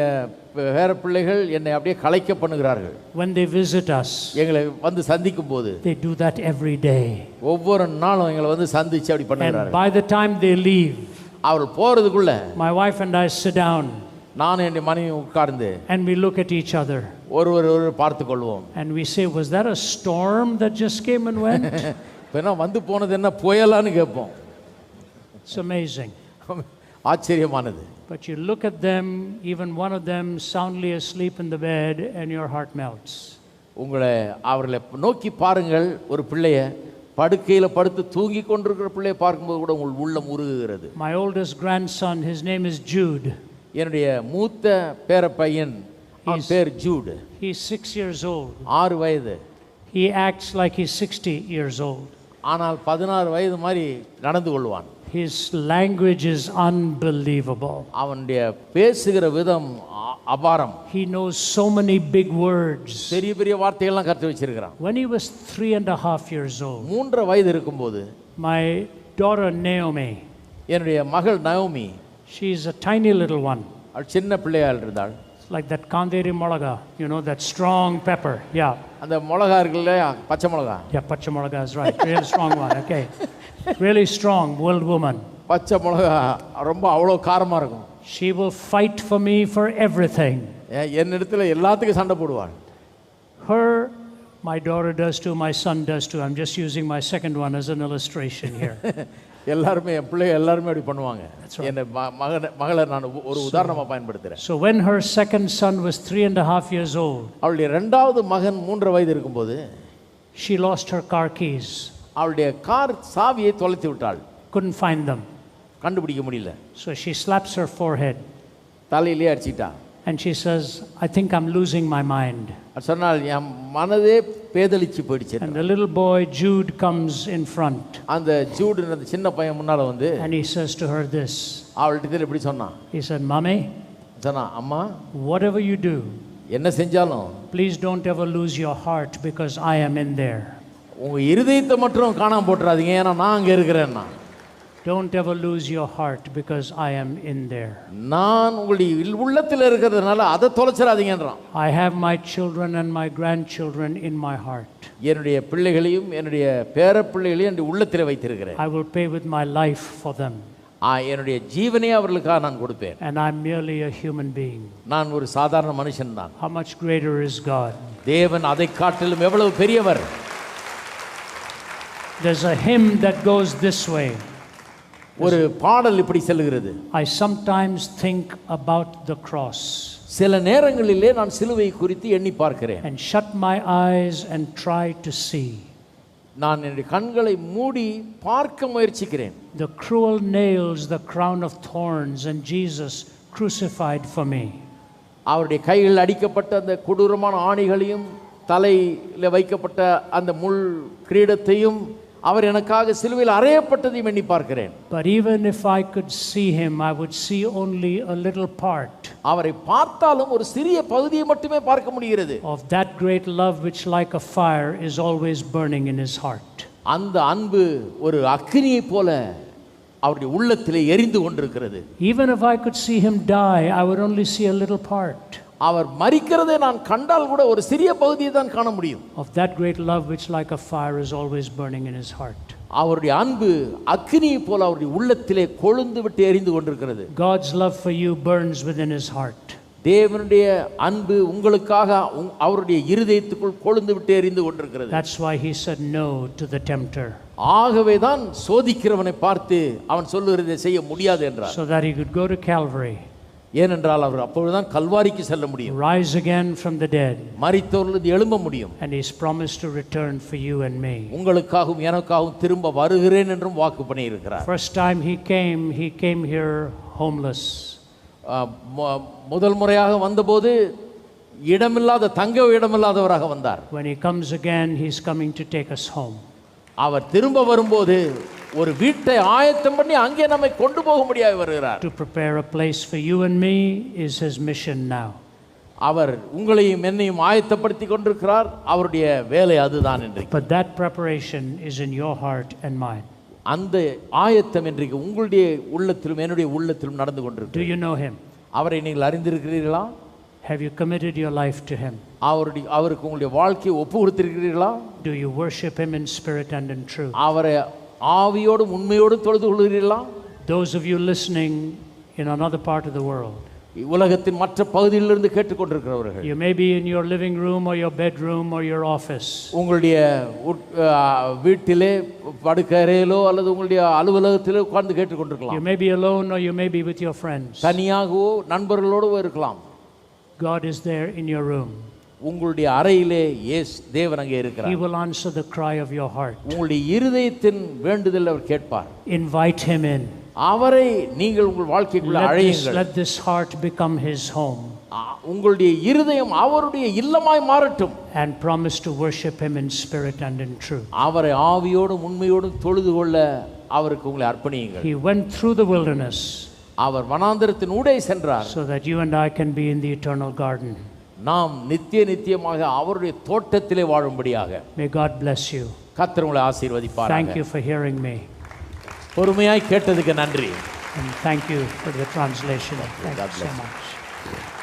Speaker 1: பேரப்பிள்ளைகள் என்னை அப்படியே கலைக்க பண்ணுகிறார்கள்.
Speaker 2: When they visit us,
Speaker 1: எங்களை வந்து சந்திக்கும் போது
Speaker 2: they do that every day.
Speaker 1: ஒவ்வொரு நாளும் எங்களை வந்து சந்திச்சு அப்படி பண்ணுகிறார்கள்.
Speaker 2: And by the time they leave,
Speaker 1: அவர்கள் போறதுக்குள்ள
Speaker 2: my wife and I sit down.
Speaker 1: நான் என் மனைவி உட்கார்ந்து
Speaker 2: and we look at each other.
Speaker 1: ஒருவர் பார்த்து கொள்வோம்.
Speaker 2: And we say, was that a storm that just came and went?
Speaker 1: இப்ப வந்து போனது என்ன புயலான்னு கேட்போம்.
Speaker 2: It's amazing.
Speaker 1: ஆச்சரியமானது.
Speaker 2: But you look at them, even one of them soundly asleep in the bed, and your heart melts.
Speaker 1: உங்களை அவர்களை நோக்கி பாருங்கள். ஒரு பிள்ளைய படுக்கையில படுத்து தூங்கி கொண்டிருக்கிற பிள்ளையை பார்க்கும்போது கூட உங்கள் உள்ளம் உருகுகிறது.
Speaker 2: My oldest grandson, his name is Jude.
Speaker 1: என்னுடைய மூத்த பேரப்பையன், அவன் பேர் ஜூட்.
Speaker 2: He's 6 years old.
Speaker 1: 6 வயது.
Speaker 2: He acts like he's 60 years old.
Speaker 1: ஆனால் 16 வயது மாதிரி நடந்து கொள்வான்.
Speaker 2: His language is unbelievable.
Speaker 1: அவனுடைய பேசுகிற விதம் அபாரம்.
Speaker 2: He knows so many big words.
Speaker 1: பெரிய பெரிய வார்த்தைகள்லாம் கற்று வச்சிருக்கான்.
Speaker 2: When he was 3.5 years old,
Speaker 1: 3 வயது இருக்கும்போது
Speaker 2: my daughter Naomi,
Speaker 1: என்னுடைய மகள் Naomi,
Speaker 2: she is a tiny little one.
Speaker 1: அவள் சின்ன பிள்ளையா இருந்தாள்.
Speaker 2: Like that kanderi molaga, you know, that strong pepper. Yeah.
Speaker 1: அந்த மிளகா இருக்குல்ல, பச்சை மிளகா.
Speaker 2: Yeah, pacha molaga is right. Real strong one. Okay. Really strong, world woman.
Speaker 1: பச்சை மிளகா ரொம்ப அவ்வளோ காரமா இருக்கும்.
Speaker 2: She will fight for me for everything.
Speaker 1: என்னிடத்துல எல்லாத்துக்கும் சண்டை போடுவாள்.
Speaker 2: Her, my daughter does too, my son does too. I'm just using my second one as an illustration here.
Speaker 1: எல்லாருமே என் பிள்ளைங்க எல்லாருமே அப்படி பண்ணுவாங்க. என் மகளை நான் ஒரு உதாரணமா பயன்படுத்துறேன்.
Speaker 2: So when her second son was 3.5 years old,
Speaker 1: அவளுடைய இரண்டாவது மகன் 3 வயது இருக்கும்போது
Speaker 2: she lost her car keys.
Speaker 1: அவளுடைய கார் சாவியை தொலைத்து விட்டாள்.
Speaker 2: Couldn't find them.
Speaker 1: கண்டுபிடிக்க முடியல.
Speaker 2: So she slaps her forehead.
Speaker 1: தலையிலே அடிச்சிட்டா.
Speaker 2: And she says, I think I'm losing my mind.
Speaker 1: சொன்னால் என் மனதே பேதலிச்சு போயிடுச்சு.
Speaker 2: And the little boy Jude comes in front.
Speaker 1: அந்த ஜூட் அந்த சின்ன பையன் முன்னால வந்து
Speaker 2: And he says to her this.
Speaker 1: அவள்கிட்ட இப்படி சொன்னான்.
Speaker 2: He said, Mommy,
Speaker 1: சொன்னா, அம்மா,
Speaker 2: whatever you do,
Speaker 1: என்ன செஞ்சாலும்
Speaker 2: please don't ever lose your heart because I am in there.
Speaker 1: உங்க இருதயத்தை மட்டும் காணாம போட்டுறாதீங்க, ஏன்னா நான் அங்க இருக்கிறேன்னா.
Speaker 2: Don't ever lose your heart because I am in there.
Speaker 1: நான் உங்களுடைய உள்ளத்துல இருக்கிறதுனால அதை தொலைச்சிராதீங்கன்றான்.
Speaker 2: I have my children and my grandchildren in my heart.
Speaker 1: என்னுடைய பிள்ளைகளையும் என்னுடைய பேரப்பிள்ளைகளையும் என்னுடைய உள்ளத்திலே வைத்திருக்கிறேன்.
Speaker 2: I will pay with my life for them.
Speaker 1: என்னுடைய ஜீவனை அவர்களுக்காக நான் கொடுப்பேன்.
Speaker 2: And I'm merely a human being.
Speaker 1: நான் ஒரு சாதாரண மனுஷன் தான்.
Speaker 2: How much greater is God?
Speaker 1: தேவன் அதை காட்டிலும் எவ்வளவு பெரியவர்.
Speaker 2: There's a hymn that goes this way.
Speaker 1: ஒரு பாடல் இப்படி சொல்லுகிறது.
Speaker 2: I sometimes think about the cross.
Speaker 1: சில நேரங்களிலே நான் சிலுவை குறித்து எண்ணி பார்க்கிறேன்.
Speaker 2: and shut my eyes and try to see
Speaker 1: நான் என்னுடைய கண்களை மூடி பார்க்க முயற்சிக்கிறேன்.
Speaker 2: the cruel nails, the crown of thorns, and Jesus crucified for me.
Speaker 1: அவருடைய கைகளில் அடிக்கப்பட்ட அந்த கொடூரமான ஆணிகளையும் தலையில் வைக்கப்பட்ட அந்த முள் கிரீடத்தையும் அவர் எனக்காக சிலுவையில் அறையப்பட்டதையும் எண்ணி பார்க்கிறேன்.
Speaker 2: But even if I could see him, I would see only a little part
Speaker 1: அவரை பார்த்தாலும் ஒரு சிறிய பகுதியை மட்டுமே பார்க்க முடிகிறது.
Speaker 2: of that great love which like a fire is always burning in his heart.
Speaker 1: அந்த அன்பு ஒரு அக்கினியை போல அவருடைய உள்ளத்திலே எரிந்து கொண்டிருக்கிறது.
Speaker 2: Even if I could see him die, I would only see a little part
Speaker 1: அவர் மரிக்கிறதை நான் கண்டால் கூட ஒரு சிறிய பகுதியை தான் காண முடியும்.
Speaker 2: of that great love which like a fire is always burning in his heart.
Speaker 1: அவருடைய அன்பு அக்கினியை போல அவருடைய உள்ளத்திலே கொழுந்து விட்டு எரிந்து கொண்டிருக்கிறது.
Speaker 2: God's love for you burns within his heart.
Speaker 1: தேவனுடைய அன்பு உங்களுக்காக அவருடைய இருதயத்துக்குள் கொழுந்து விட்டு எரிந்து கொண்டிருக்கிறது.
Speaker 2: That's why he said no to the tempter.
Speaker 1: ஆகவே தான் சோதிக்கிறவனை பார்த்து அவன் சொல்லுகிறதை செய்ய முடியாது என்றார்.
Speaker 2: So that he could go to Calvary,
Speaker 1: ஏனென்றால் அவர் அப்பொழுதுதான் கல்வாரிக்கு செல்ல முடியும்,
Speaker 2: rise again from the dead,
Speaker 1: மரித்தோரிலிருந்து எழும்ப முடியும்.
Speaker 2: and he's promised to return for you and me.
Speaker 1: உங்களுக்காகவும் எனக்காகவும் திரும்ப வருகிறேன் என்றும் வாக்கு பண்ணியிருக்கிறார்.
Speaker 2: First time he came here homeless.
Speaker 1: முதல் முறையாக வந்தபோது இடமில்லாத தங்க இடமில்லாதவராக வந்தார்.
Speaker 2: When he comes again, he's coming to take us home.
Speaker 1: அவர் திரும்ப வரும்போது ஒரு வீட்டை ஆயத்தம் பண்ணி அங்கே நம்மை கொண்டு போக முடியாது வருகிறார்.
Speaker 2: To prepare a place for you and me is his mission now.
Speaker 1: அவர் உங்களையும் என்னையும் ஆயத்தப்படுத்தி கொண்டிருக்கிறார். அவருடைய வேலை அதுதான் இன்றைக்கு.
Speaker 2: But that preparation is in your heart and mine.
Speaker 1: அந்த ஆயத்தம் இன்றைக்கு உங்களுடைய உள்ளத்திலும் என்னுடைய உள்ளத்திலும் நடந்து கொண்டிருக்கிறது.
Speaker 2: Do you know him?
Speaker 1: அவரை நீங்கள் அறிந்திருக்கிறீர்களா?
Speaker 2: Have you committed your life to him?
Speaker 1: அவருக்கு உங்களுடைய வாழ்க்கையை ஒப்பு கொடுத்திருக்கிறீர்களா?
Speaker 2: Do you worship him in spirit and in truth?
Speaker 1: அவரை ஆவியோடும் உண்மையோடும் தொழுது கொள்கிறீர்களா?
Speaker 2: Those of you listening in another part of the world,
Speaker 1: உலகத்தின் மற்ற பகுதியிலிருந்து கேட்டுக்கொண்டிருக்கிறவர்கள்,
Speaker 2: you may be in your living room or your bedroom or your office.
Speaker 1: உங்களுடைய வீட்டிலே படுக்கறையிலோ அல்லது உங்களுடைய அலுவலகத்திலோ உட்கார்ந்து கேட்டுக்கொண்டிருக்கலாம்.
Speaker 2: You may be alone or you may be with your friends.
Speaker 1: தனியாகவோ நண்பர்களோடவோ இருக்கலாம்.
Speaker 2: God is there in your room.
Speaker 1: உங்களுடைய அறையிலே தேவன் அங்கே இருக்கிறார்.
Speaker 2: He will answer the cry of your heart.
Speaker 1: உங்களுடைய இருதயத்தின் வேண்டுதலை அவர் கேட்பார்.
Speaker 2: Invite him in.
Speaker 1: அவரை நீங்கள் உங்கள் வாழ்க்கைக்குள்ள அழையுங்கள்.
Speaker 2: Let this heart become his home.
Speaker 1: உங்களுடைய இருதயம் அவருடைய இல்லமாய் மாறட்டும்.
Speaker 2: And promise to worship him in spirit and in truth.
Speaker 1: அவரை ஆவியோடும் உண்மையோடும் தொழுது கொள்ள அவருக்கு உங்களை அர்ப்பணியுங்கள்.
Speaker 2: He went through the wilderness.
Speaker 1: அவர் வனாந்தரத்தின் ஊடே சென்றார்.
Speaker 2: So that you and I can be in the eternal garden.
Speaker 1: நாம் நித்தியமாக அவருடைய தோட்டத்திலே வாழும்படியாக.
Speaker 2: May God bless you.
Speaker 1: கர்த்தர் உங்களை ஆசீர்வதிப்பாராக.
Speaker 2: Thank you for hearing me.
Speaker 1: பொறுமையாய் கேட்டதுக்கு நன்றி.
Speaker 2: And thank you for the translation. Thank you so much.